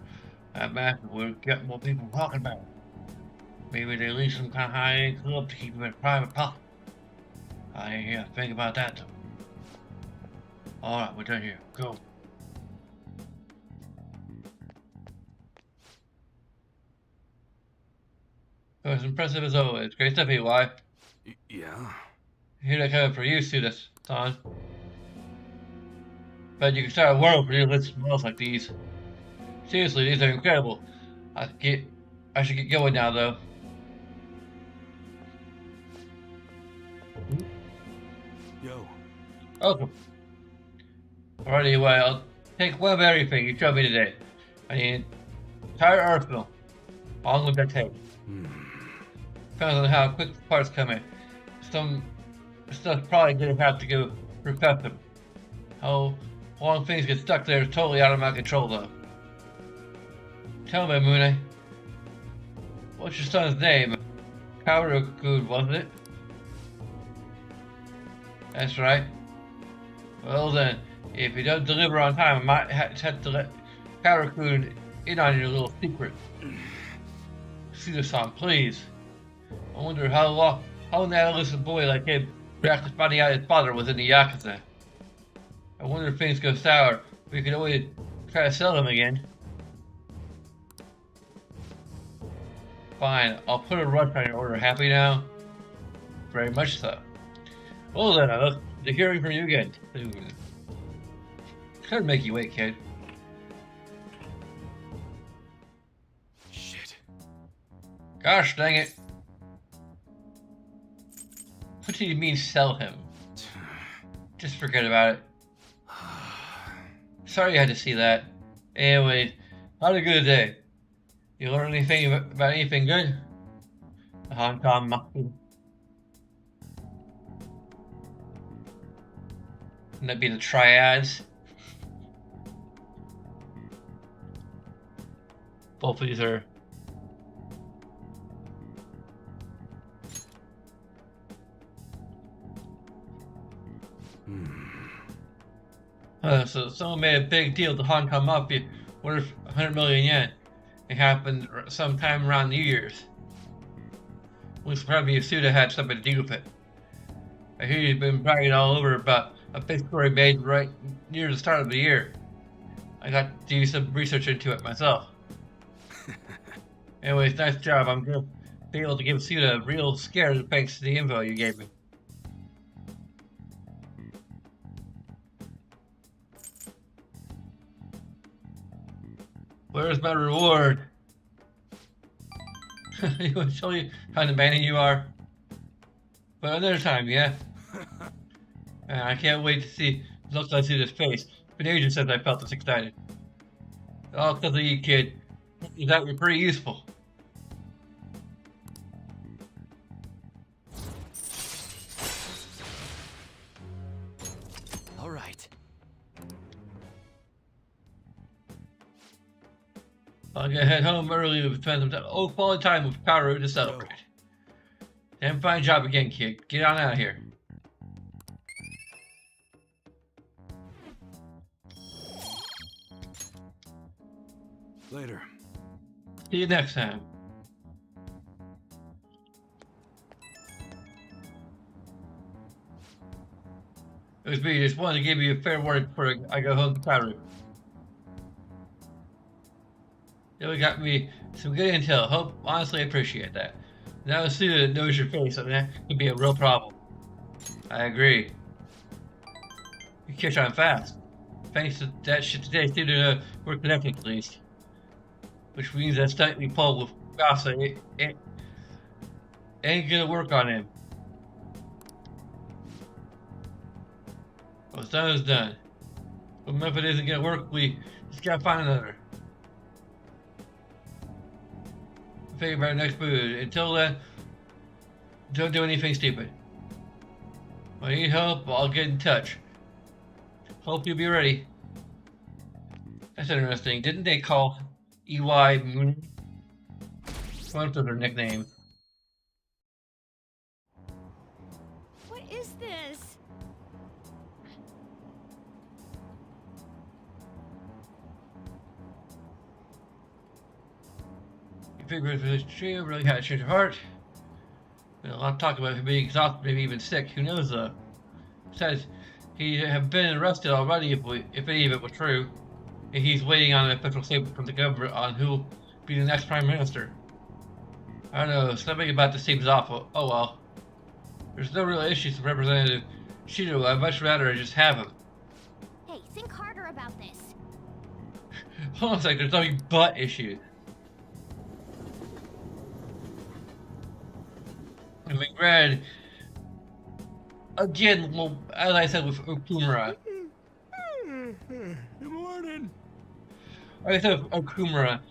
that massive would get more people talking about it. Maybe they leave some kind of high-end club to keep them in private pocket. I ain't think about that though. Alright, we're done here. Go. It was impressive as always. Great stuff, EY. Yeah? Here I come for you, Sudas, son. Bet you can start a world for your list models like these. Seriously, these are incredible. I should get going now, though. Yo. Welcome. Alrighty, well, I'll take one of everything you showed me today. I need an entire arsenal, along with that tape. Depends on how quick the parts come in. Some stuff's probably gonna have to go through custom. How long things get stuck there is totally out of my control, though. Tell me, Mune. What's your son's name? Kaoru-kun, wasn't it? That's right. Well then, if you don't deliver on time, I might have to let Kaoru-kun in on your little secret. Suda-san, please. I wonder how long an adolescent boy like him reacted to finding out his father was in the Yakuza. I wonder if things go sour, we could always try to sell him again. Fine, I'll put a rush on your order. Happy now? Very much so. Well then, I look forward to hearing from you again soon. Couldn't make you wait, kid. Shit. Gosh dang it. What do you mean sell him? Just forget about it. Sorry you had to see that. Anyway, had a good day. You learn anything about anything good? The Hong Kong Mafia. Wouldn't that be the triads? Both of these are... So someone made a big deal to Hong Kong Mafia worth 100 million yen. It happened sometime around New Year's. Looks probably Yasuda had something to do with it. I hear you've been bragging all over about a big story made right near the start of the year. I got to do some research into it myself. Anyways, nice job. I'm gonna be able to give Yasuda a real scare thanks to the info you gave me. Where's my reward? You want to show you how demanding you are? But another time, yeah? I can't wait to see the look I see this face. It's been ages since I felt this excited. All because of you, kid. You thought you were pretty useful. All right. I'm gonna head home early to spend some quality time with Kaoru to celebrate. Damn fine job again, kid. Get on out of here. Later. See you next time. It was me. Just wanted to give you a fair warning before I go home to Kaoru. You got me some good intel. Honestly, I appreciate that. Now Suda knows your face, and that could be a real problem. I agree. You catch on fast. Thanks to that shit today, Suda, we're connected at least. Which means that stunt we pulled with Gasa ain't gonna work on him. What's done is done. But if it isn't gonna work, we just gotta find another. Think about our next move. Until then, don't do anything stupid. If I need help, I'll get in touch. Hope you'll be ready. That's interesting. Didn't they call EY Moon? Most of their nicknames. What is this? You figure if this trio really had a change of heart, then lot of talk about him being exhausted, maybe even sick. Who knows, though? Says he had been arrested already, if any of it was true. And he's waiting on an official statement from the government on who'll be the next prime minister. I don't know, something about this seems awful. Oh well. There's no real issues with Representative Shido. I'd much rather just have him. Hey, think harder about this. Hold on a sec, there's nothing but issues. I mean, granted, again, well, as I said with Okumura. Good morning. Like I said with Okumura,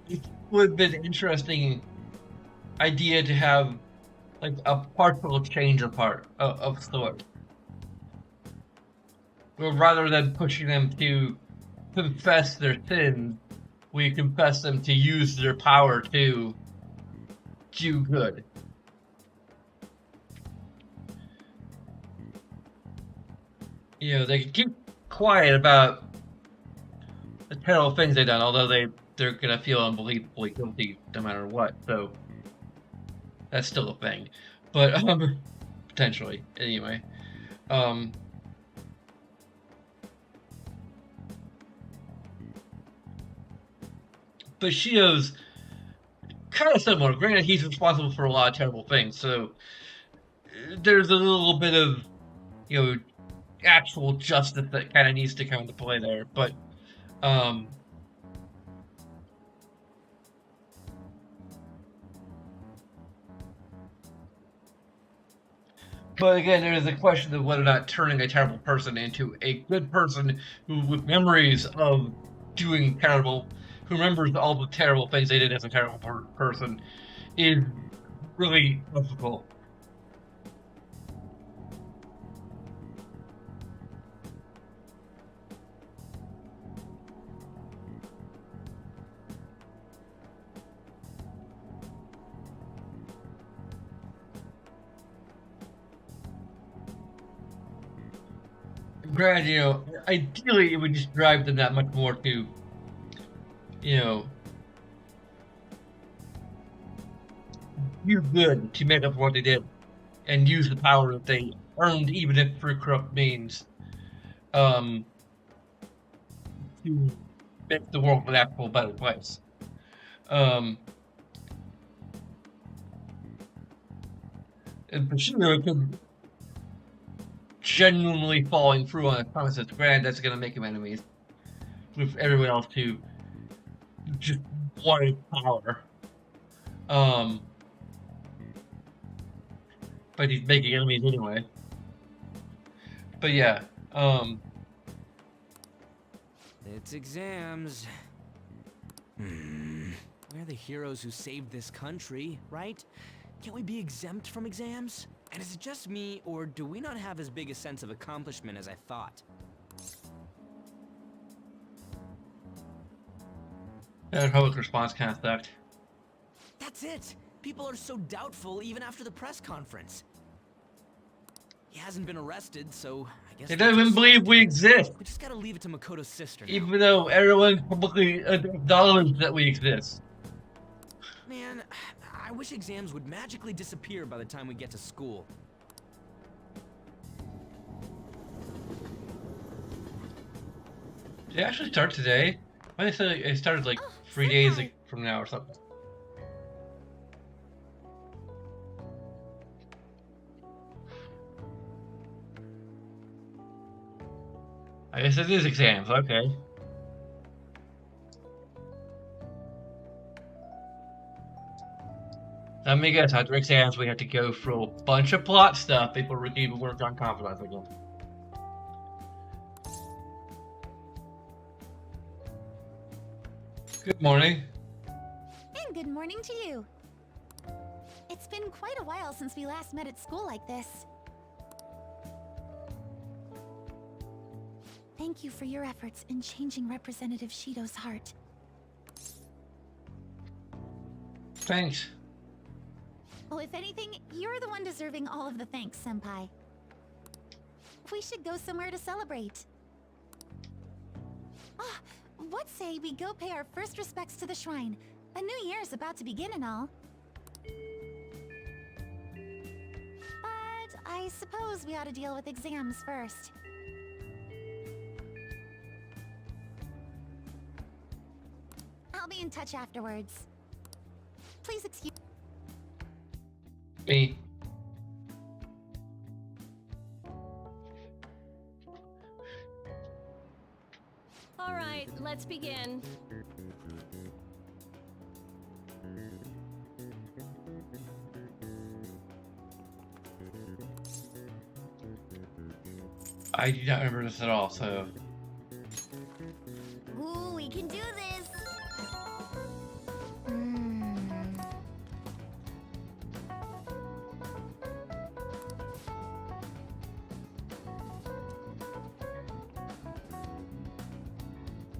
it would have been an interesting idea to have like a partial change of sort. Well, rather than pushing them to confess their sins, we confess them to use their power to do good. You know, they can keep quiet about the terrible things they've done, although they're gonna feel unbelievably guilty no matter what, so that's still a thing. But potentially, anyway. But Shido's kind of similar. Granted, he's responsible for a lot of terrible things, so there's a little bit of, you know, actual justice that kind of needs to come into play there. But again, there is a question of whether or not turning a terrible person into a good person who, with memories of doing terrible, who remembers all the terrible things they did as a terrible person, is really difficult. Granted, you know, ideally it would just drive them that much more to, you know, do good to make up for what they did, and use the power that they earned, even if through corrupt means, to make the world an actual better place. And for sure, it could genuinely falling through on a promises. Granted, that's going to make him enemies with everyone else who just wanted power. But he's making enemies anyway. But yeah, It's exams. We're the heroes who saved this country, right? Can't we be exempt from exams? And is it just me, or do we not have as big a sense of accomplishment as I thought? that public response kind of sucked. That's it! People are so doubtful even after the press conference. He hasn't been arrested, so I guess... They don't even believe we exist! We just gotta leave it to Makoto's sister now. Even though everyone publicly acknowledges that we exist. Man, I wish exams would magically disappear by the time we get to school. Did it actually start today? Why they said it started like 3 days from now or something. I guess it is exams, okay. Let me guess, after exams we have to go through a bunch of plot stuff before we can even work on confidence again. Good morning. And good morning to you. It's been quite a while since we last met at school like this. Thank you for your efforts in changing Representative Shido's heart. Thanks. Well, if anything, you're the one deserving all of the thanks, Senpai. We should go somewhere to celebrate. Ah, what say we go pay our first respects to the shrine? A new year is about to begin and all. I suppose we ought to deal with exams first. I'll be in touch afterwards. Please excuse Me. All right, let's begin. I do not remember this at all, so. Ooh, we can do this.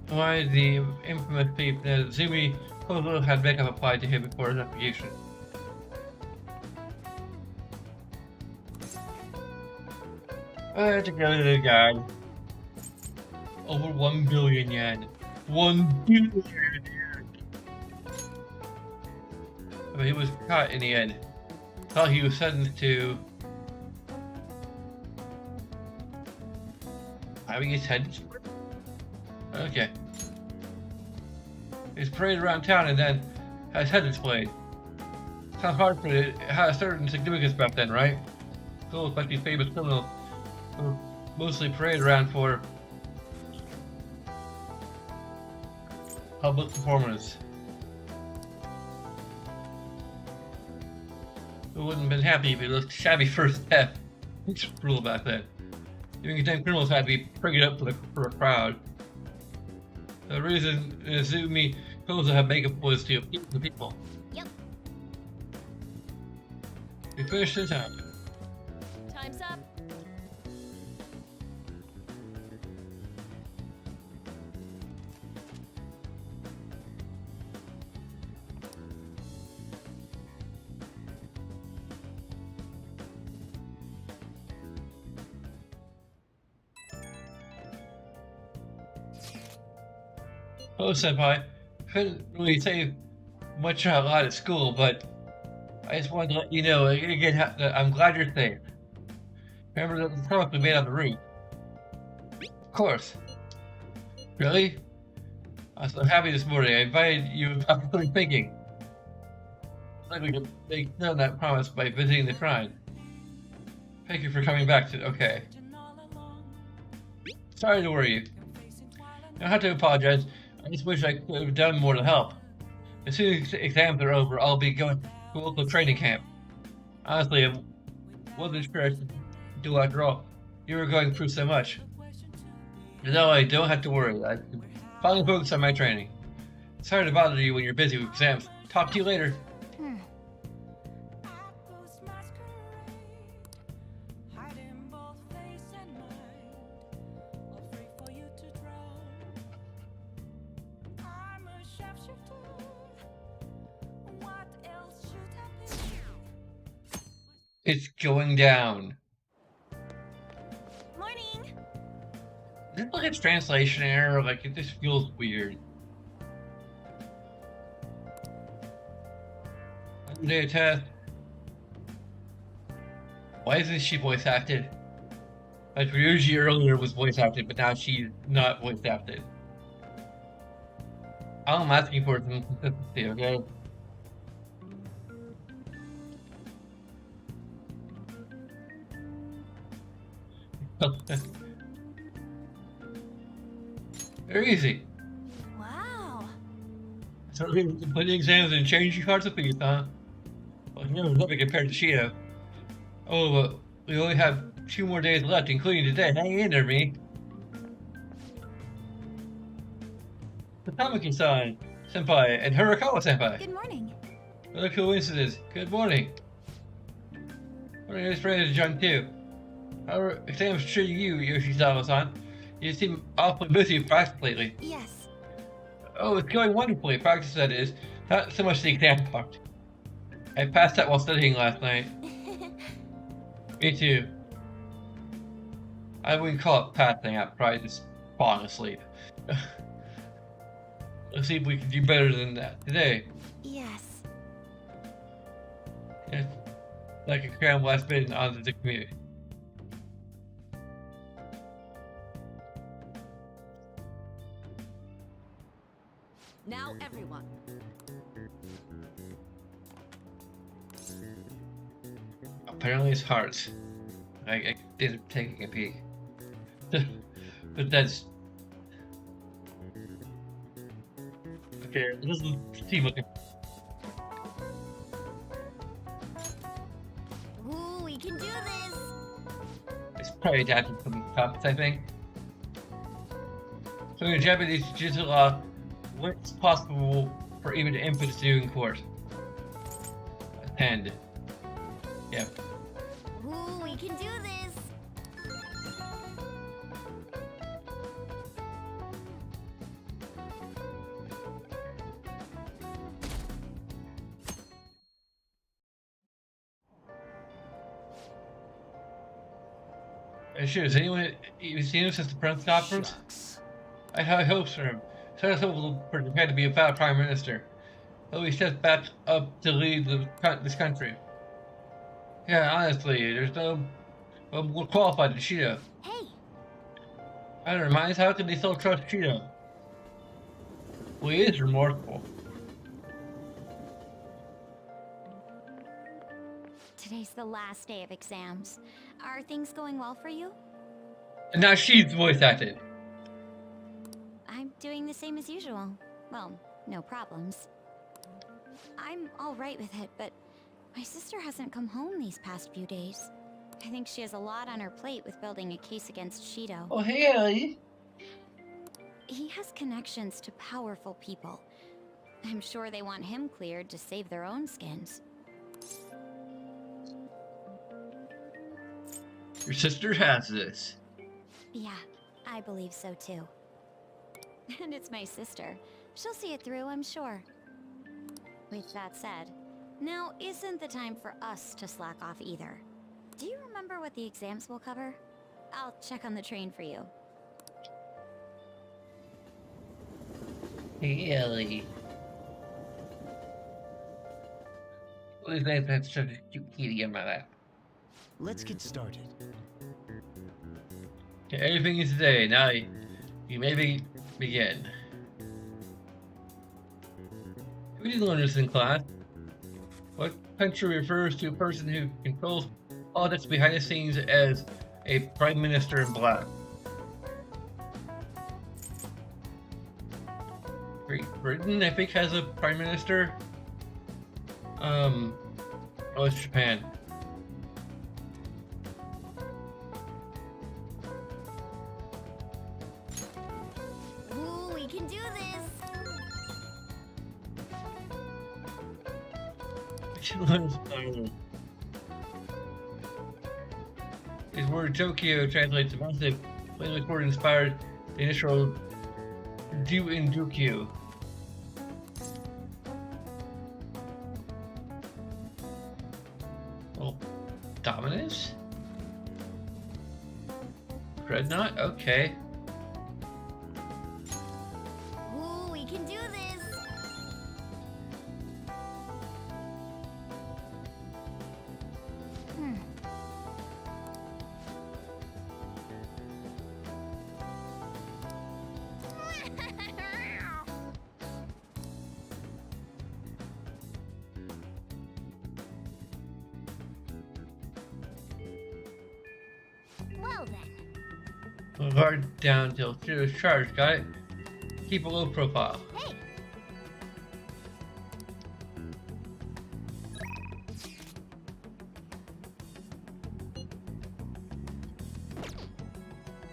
Why the infamous thief Zumi Kozo had makeup applied to him before his application. To go to the guy. Over 1 billion yen. 1 billion yen. But he was caught in the end. Thought he was sentenced to having his head split? Okay. He's paraded around town and then has head displayed. Sounds hard, but it had a certain significance back then, right? So it's like these famous criminals who mostly parade around for public performance. Who wouldn't have been happy if he looked shabby for his death? It's rule back then. Even condemned criminals had to be prigged up for a crowd. The reason Zumi Kozo had makeup was to appease the people. Yep. We finished in time. Time's up. Hello, Senpai. Couldn't really say much a lot at school, but I just wanted to let you know again that I'm glad you're safe. Remember the product we made on the roof? Of course. Really? I was so happy this morning. I invited you after really thinking. Like we could make known that promise by visiting the shrine. Thank you for coming back to. Okay. Sorry to worry you. I don't have to apologize. I just wish I could have done more to help. As soon as exams are over, I'll be going to a local training camp. Honestly, I wasn't sure I should do after all. You were going through so much. No, I don't have to worry. I can finally focus on my training. Sorry to bother you when you're busy with exams. Talk to you later. It's going down. Morning. Is it like a translation error? Like, it just feels weird. Day test. Why isn't she voice acted? Like, Ryuji earlier was voice acted, but now she's not voice acted. All I'm asking for is some consistency, okay? Very easy. Wow. So we can play the exams and change your cards of peace, huh? Well, you know, nothing compared to Shido. Oh, but we only have 2 more days left, including today. Hang in there, me. The Tamaki-san, senpai, and Hirakawa senpai. Good morning. What a coincidence. Good morning. What are your friends to John too? How are exams treating you, Yoshizawa-san? You seem awfully busy with practice lately. Yes. Oh, it's going wonderfully. Practice, that is. Not so much the exam part. I passed that while studying last night. Me too. I wouldn't call it passing. I'd probably just falling asleep. Let's see if we can do better than that today. Yes. Yeah. Like a cram last bit onto the community. apparently it's heart. I did taking a peek. But that's... Okay, it doesn't seem like Ooh, we can do this! it's probably adapted from the comics, I think. So in Japanese jujutsu law, what's possible for even the infant to do in court? Attend. Yep. Ooh, we can do this! Sure, has anyone even seen him since the press conference? Shucks. I have hopes for him. Set us hope for Japan to be a proud prime minister. Though he steps back up to lead this country. Yeah, honestly, there's no one more qualified than Shido. Hey! I don't know, reminds how can they still trust Shido? Well, he is remarkable. Today's the last day of exams. Are things going well for you? And now she's voice acted. I'm doing the same as usual. Well, no problems. I'm alright with it, but my sister hasn't come home these past few days. I think she has a lot on her plate with building a case against Shido. Oh, hey, Ellie. He has connections to powerful people. I'm sure they want him cleared to save their own skins. Your sister has this. Yeah, I believe so too. And it's my sister. She'll see it through, I'm sure. With that said, now isn't the time for us to slack off either. Do you remember what the exams will cover? I'll check on the train for you. Hey, Ellie. Well, it's nice to have such a cute kitty in my lap. Let's get started. Okay, everything is today. Now you may begin. We didn't learn this in class. What country refers to a person who controls politics behind the scenes as a prime minister in black? Great Britain, I think, has a prime minister. Oh, it's Japan. Ooh, we can do this! His word Tokyo translates to massive, plainly word inspired the initial Do in Dukyu. Well, Dominus? Dreadnought? Okay. Ooh, we can do this! Well then. Guard down till Shido's charged, got it? Keep a low profile. Hey!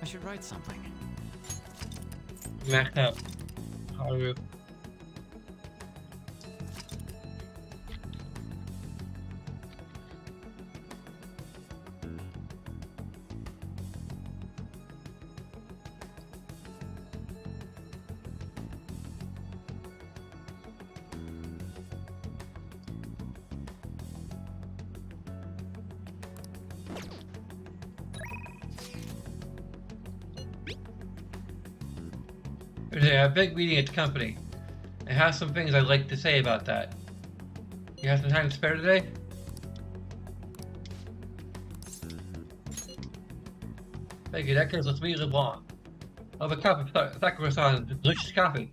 I should write something. Max up. Haru. There's a big meeting at the company. I have some things I'd like to say about that. You have some time to spare today? Thank you, that goes with me, LeBlanc. I'll have a cup of Sakura-san, delicious coffee.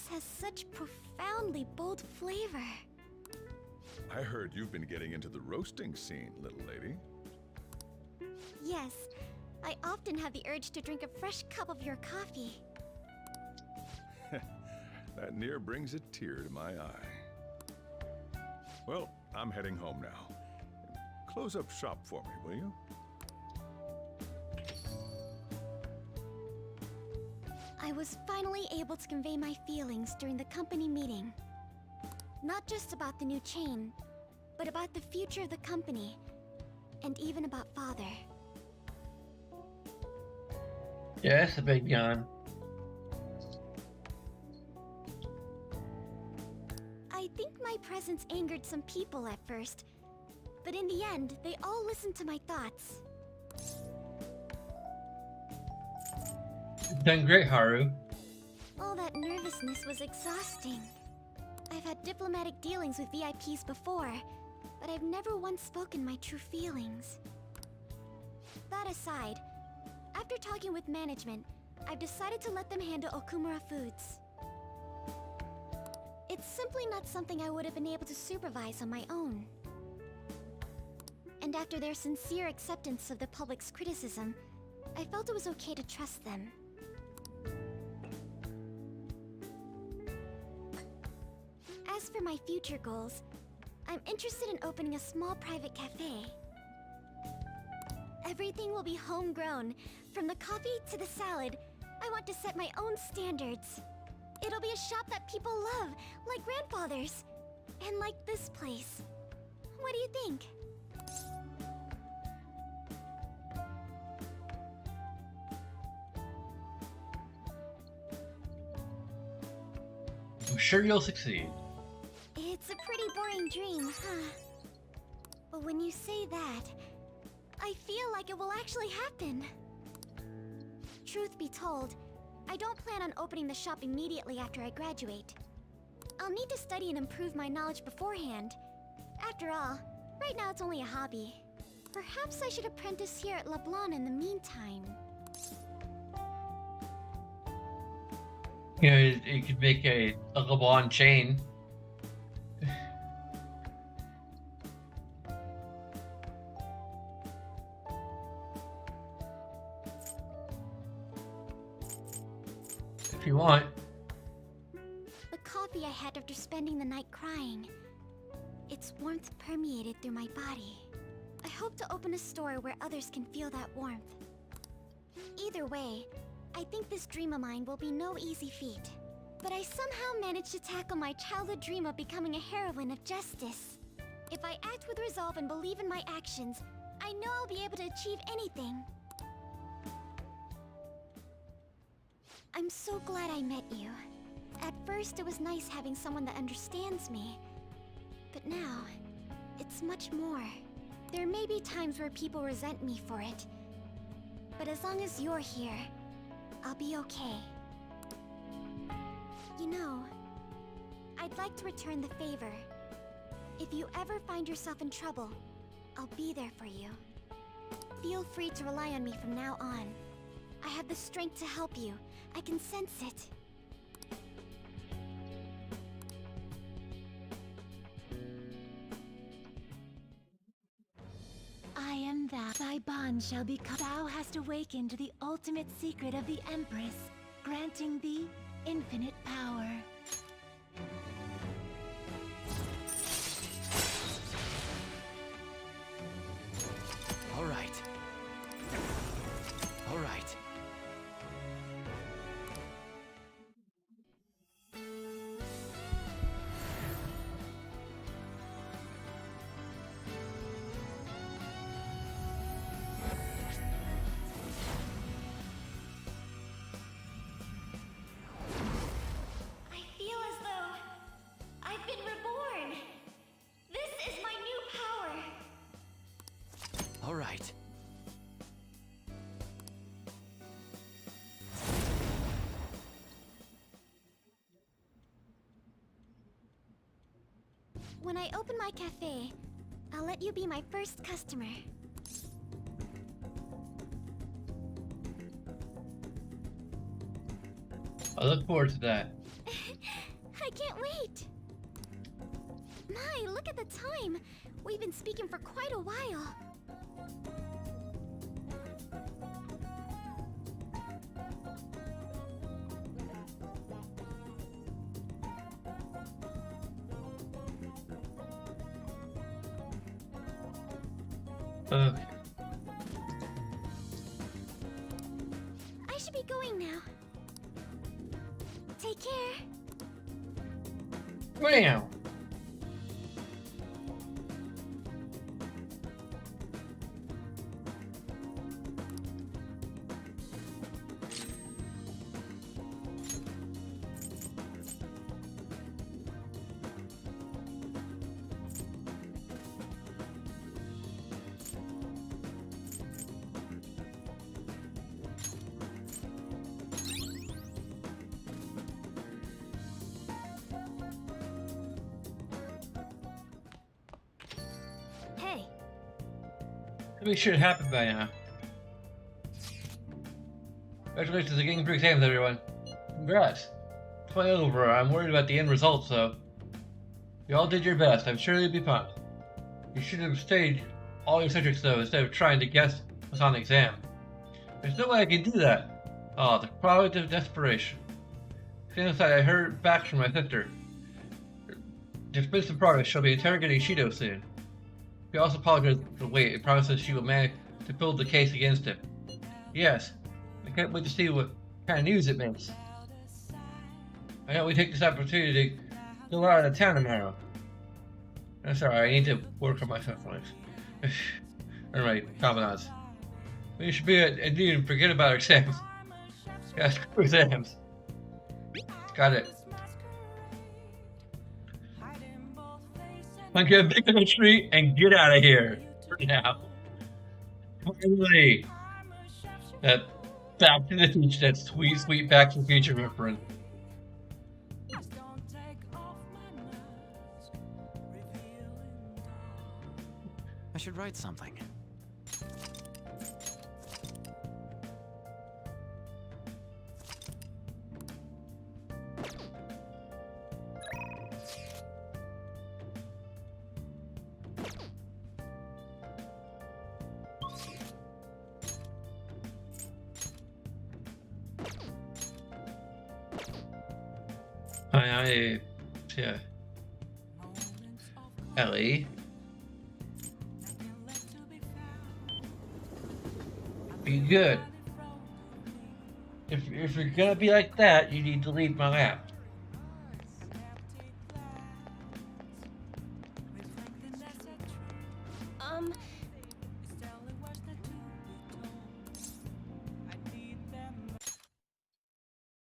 This has such profoundly bold flavor. I heard you've been getting into the roasting scene, little lady. Yes, I often have the urge to drink a fresh cup of your coffee. That near brings a tear to my eye. Well, I'm heading home now. Close up shop for me, will you? I was finally able to convey my feelings during the company meeting. Not just about the new chain, but about the future of the company, and even about Father. Yeah, that's a big yawn. I think my presence angered some people at first, but in the end, they all listened to my thoughts. You've done great, Haru. All that nervousness was exhausting. I've had diplomatic dealings with VIPs before, but I've never once spoken my true feelings. That aside, after talking with management, I've decided to let them handle Okumura Foods. It's simply not something I would have been able to supervise on my own. And after their sincere acceptance of the public's criticism, I felt it was okay to trust them. As for my future goals, I'm interested in opening a small private cafe. Everything will be homegrown, from the coffee to the salad. I want to set my own standards. It'll be a shop that people love, like grandfather's, and like this place. What do you think? I'm sure you'll succeed. It's a pretty boring dream, huh? But when you say that, I feel like it will actually happen. Truth be told, I don't plan on opening the shop immediately after I graduate. I'll need to study and improve my knowledge beforehand. After all, right now it's only a hobby. Perhaps I should apprentice here at LeBlanc in the meantime. You know, you could make a LeBlanc chain. If you want. The coffee I had after spending the night crying. Its warmth permeated through my body. I hope to open a store where others can feel that warmth. Either way, I think this dream of mine will be no easy feat. But I somehow managed to tackle my childhood dream of becoming a heroine of justice. If I act with resolve and believe in my actions, I know I'll be able to achieve anything. I'm so glad I met you. At first, it was nice having someone that understands me. But now, it's much more. There may be times where people resent me for it. But as long as you're here, I'll be okay. You know, I'd like to return the favor. If you ever find yourself in trouble, I'll be there for you. Feel free to rely on me from now on. I have the strength to help you. I can sense it. I am thou. Thy bond shall become. Thou hast awakened the ultimate secret of the Empress, granting thee infinite power. All right. All right. I feel as though I've been reborn. This is my new power. All right. When I open my cafe, I'll let you be my first customer. I look forward to that. can't wait! My, look at the time! We've been speaking for quite a while. Okay. I should be going now. Take care. Wow. Hey, Maybe should happen by now. Congratulations on getting through exams, everyone. Congrats. It's finally over. I'm worried about the end results, though. You all did your best. I'm sure you'll be fine. You should have stayed all your subjects, though, instead of trying to guess what's on the exam. There's no way I can do that. Oh, the product of desperation. Staying aside, I heard back from my sister. There's been some progress. She'll be interrogating Shido soon. She also apologized for the wait and promises she will manage to build the case against him. Yes, I can't wait to see what kind of news it makes. I know we take this opportunity to go out of town tomorrow. I'm sorry, I need to work on my self-life. Alright, confidants. We should be at Indeed and forget about our exams. Yeah, screw exams. Got it. I'm gonna pick up a tree and get out of here for now. Finally, that Back to the Future, that sweet, sweet Back to the Future reference. I should write something. Yeah. Ellie. Be good. If you're gonna be like that, you need to leave my lap.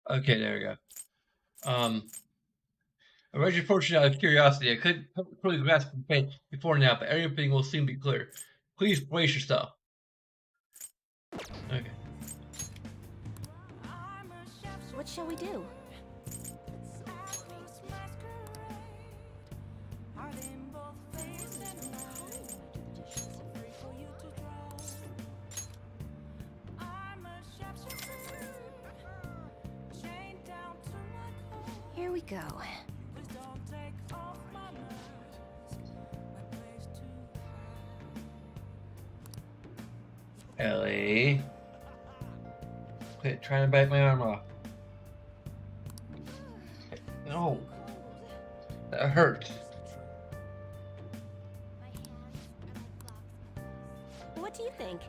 Okay, there we go. I read your fortune out of curiosity. I couldn't fully grasp the fate before now, but everything will soon be clear. Please brace yourself. Okay. what shall we do? Here we go. Ellie. Quit trying to bite my arm off. No. That hurts. What do you think?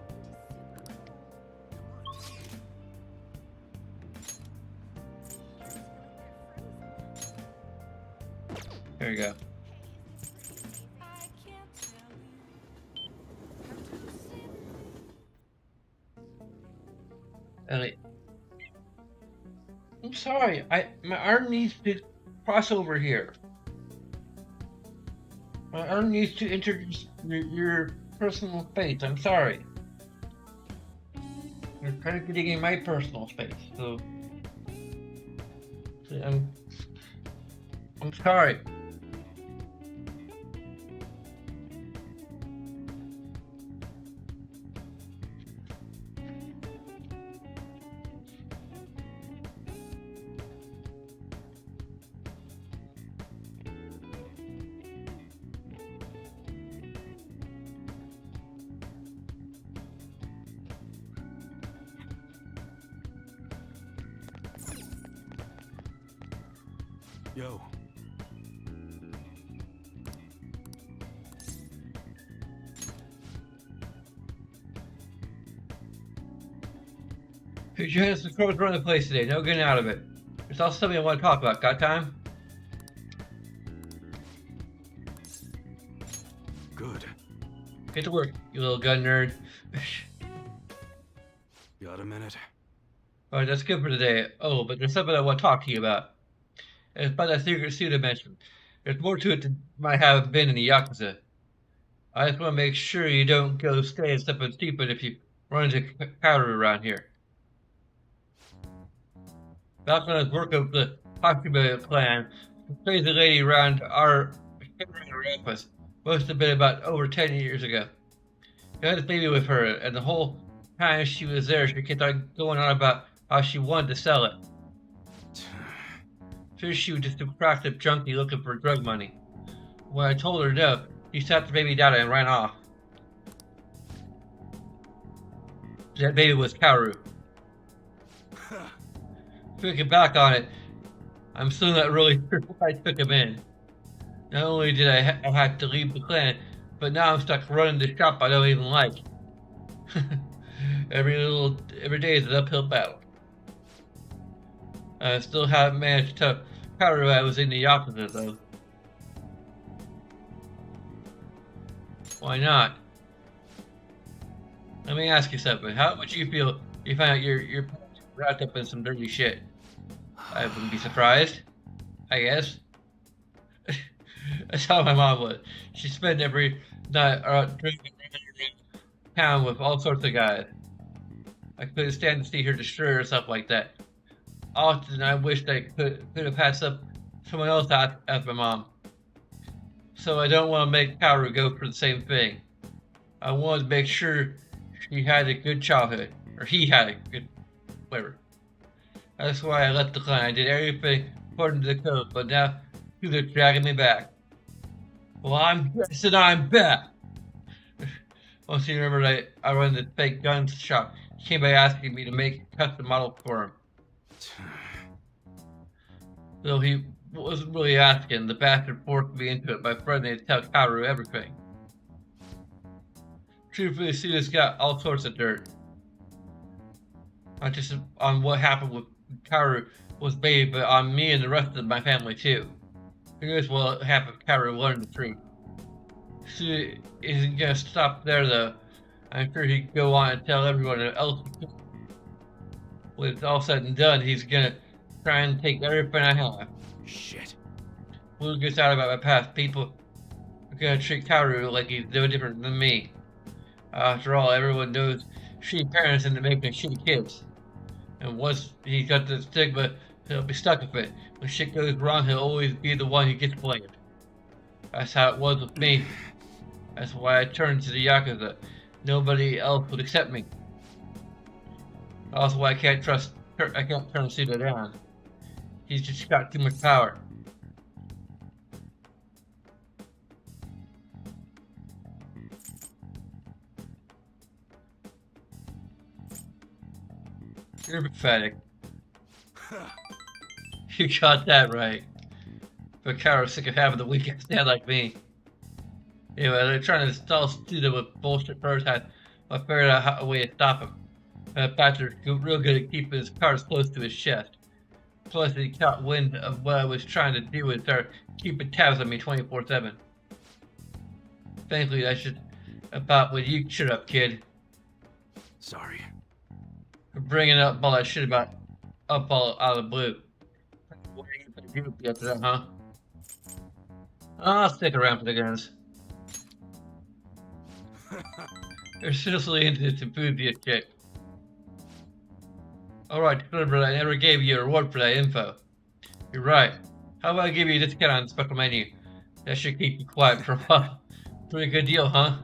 There we go. Ellie. I'm sorry. My arm needs to cross over here. My arm needs to enter your personal space. I'm sorry. You're kind of getting in my personal space, so I'm sorry. Yo. The crow's running the place today. No getting out of it. There's also something I want to talk about. Got time? Good. Get to work, you little gun nerd. Got a minute? Alright, that's good for today. Oh, but there's something I want to talk to you about. It's about that secret suit I mentioned. There's more to it than might have been in the Yakuza. I just want to make sure you don't go staying something stupid if you run into Kaoru around here. Back when I was working with the Hashime clan, the crazy lady around our office must have been about over 10 years ago. I had a baby with her, and the whole time she was there, she kept on going on about how she wanted to sell it. First, she was just a cracked up junkie looking for drug money. When I told her no, she sat the baby down and ran off. That baby was Kaoru. Thinking back on it, I'm still not really sure why I took him in. Not only did I have to leave the clan, but now I'm stuck running the shop I don't even like. Every day is an uphill battle. I still haven't managed to tell Kaoru I was in the Yakuza though. Why not? Let me ask you something. How would you feel if you found out you're wrapped up in some dirty shit? I wouldn't be surprised, I guess. That's how my mom was. She spent every night drinking around town with all sorts of guys. I couldn't stand to see her destroy herself like that. Often I wished I could have had someone else as my mom. So I don't want to make Kaoru go for the same thing. I wanted to make sure she had a good childhood. Or he had a good... whatever. That's why I left the clan. I did everything according to the code, but now they're dragging me back. Well, I'm back! Once you remember that I run the fake guns shop, he came by asking me to make a custom model for him. Though he wasn't really asking, the bastard forced me into it by threatening to tell Kaoru everything. Truthfully, Suda's got all sorts of dirt. Not just on what happened with Kaoru was baby, but on me and the rest of my family too. Who knows what happened if Kaoru learned the truth. Suda isn't gonna stop there though. I'm sure he'd go on and tell everyone else. When it's all said and done, he's gonna try and take everything I have. Shit. Word gets out about my past, people are gonna treat Kaoru like he's no different than me. After all, everyone knows shitty parents end up making shitty kids. And once he's got the stigma, he'll be stuck with it. When shit goes wrong, he'll always be the one who gets blamed. That's how it was with me. That's why I turned to the Yakuza. Nobody else would accept me. Also why I can't turn Suda down. He's just got too much power. You're pathetic. You got that right. But Kaoru's sick of having the weakest stand like me. Anyway, they're trying to install Suda with bullshit prototype. I figured out a way to stop him. The bastard's real good at keeping his cards close to his chest. Plus, he caught wind of what I was trying to do and started keeping tabs on me 24/7. Thankfully, that's just about when you shut up, kid. Sorry. For bringing up all that shit about all out of the blue. What are you gonna do after that, huh? I'll stick around for the guns. They're seriously into this enthusiast shit. Alright, remember I never gave you a reward for that info. You're right. How about I give you a discount on the special menu? That should keep you quiet for a while. Pretty good deal, huh?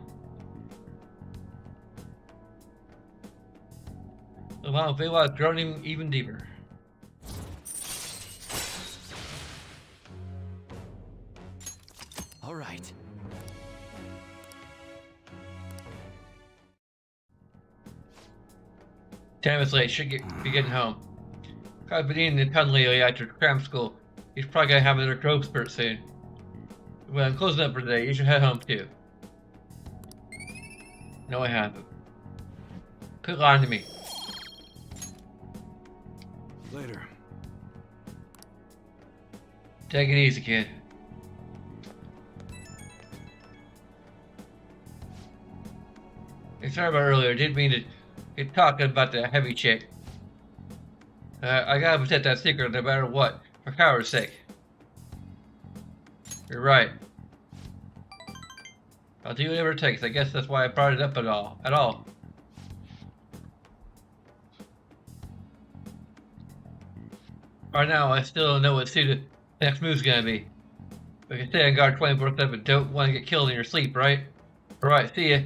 The Mount Vela is droning even deeper. All right. Damn, it's late. Should be getting home. I've been eating a ton lately after cram school. He's probably gonna have another growth spurt soon. Well, I'm closing up for today. You should head home too. No, I haven't. Quit lying to me. Later. Take it easy, kid. Hey, sorry about earlier. I didn't mean to get talking about the heavy chick. I gotta protect that secret no matter what, for Kyra's sake. You're right. I'll do whatever it takes. I guess that's why I brought it up at all. Right now, I still don't know what the next move's gonna be. Like I say, on guard 24/7. Don't want to get killed in your sleep, right? Alright, see ya.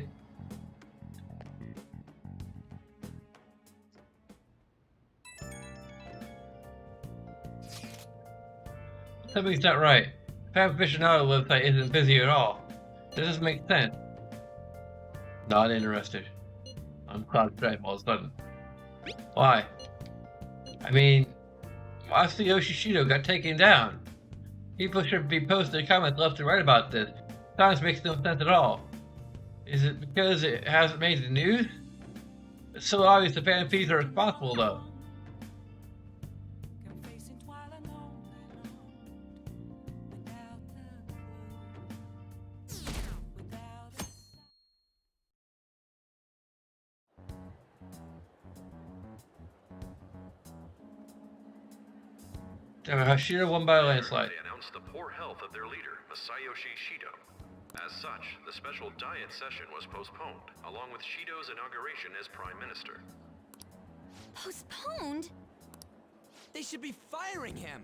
Something's not right. Fan Aficionado website isn't busy at all. This doesn't make sense. Not interested. I'm cloud stripe all of a sudden. Why? I mean, Masayoshi Shido got taken down. People should be posting comments left and right about this. Sometimes makes no sense at all. Is it because it hasn't made the news? It's so obvious the fan feeds are responsible though. Hashira won by a landslide. They announced the poor health of their leader, Masayoshi Shido. As such, the special diet session was postponed, along with Shido's inauguration as Prime Minister. Postponed? They should be firing him!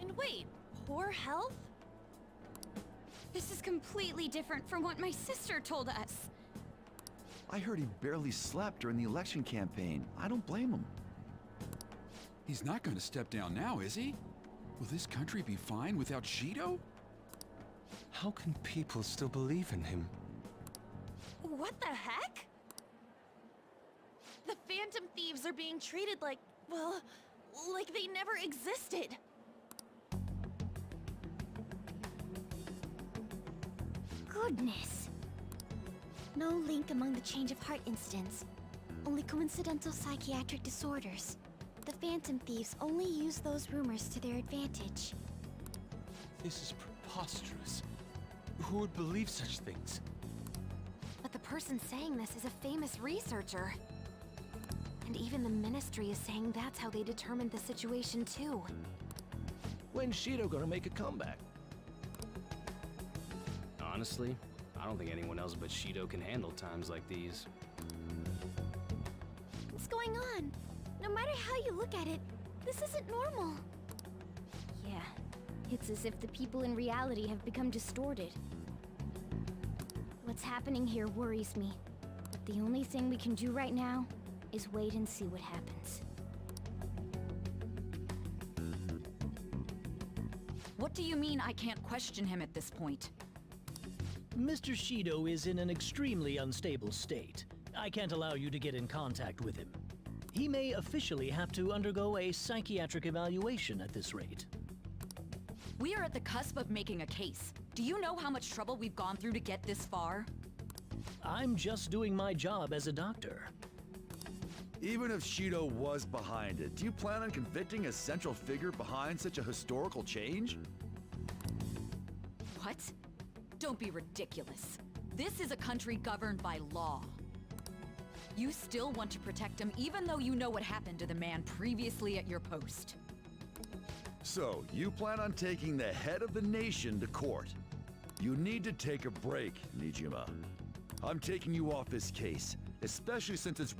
And wait, poor health? This is completely different from what my sister told us. I heard he barely slept during the election campaign. I don't blame him. He's not going to step down now, is he? Will this country be fine without Shido? How can people still believe in him? What the heck? The Phantom Thieves are being treated like, well, like they never existed. Goodness. No link among the change of heart incidents. Only coincidental psychiatric disorders. The Phantom Thieves only use those rumors to their advantage. This is preposterous. Who would believe such things? But the person saying this is a famous researcher. And even the Ministry is saying that's how they determined the situation too. When's Shido gonna make a comeback? Honestly, I don't think anyone else but Shido can handle times like these. What's going on? No matter how you look at it, this isn't normal. Yeah, it's as if the people in reality have become distorted. What's happening here worries me. The only thing we can do right now is wait and see what happens. What do you mean I can't question him at this point? Mr. Shido is in an extremely unstable state. I can't allow you to get in contact with him. He may officially have to undergo a psychiatric evaluation at this rate. We are at the cusp of making a case. Do you know how much trouble we've gone through to get this far? I'm just doing my job as a doctor. Even if Shido was behind it, do you plan on convicting a central figure behind such a historical change? What? Don't be ridiculous. This is a country governed by law. You still want to protect him even though you know what happened to the man previously at your post. So, you plan on taking the head of the nation to court. You need to take a break, Nijima. I'm taking you off this case, especially since it's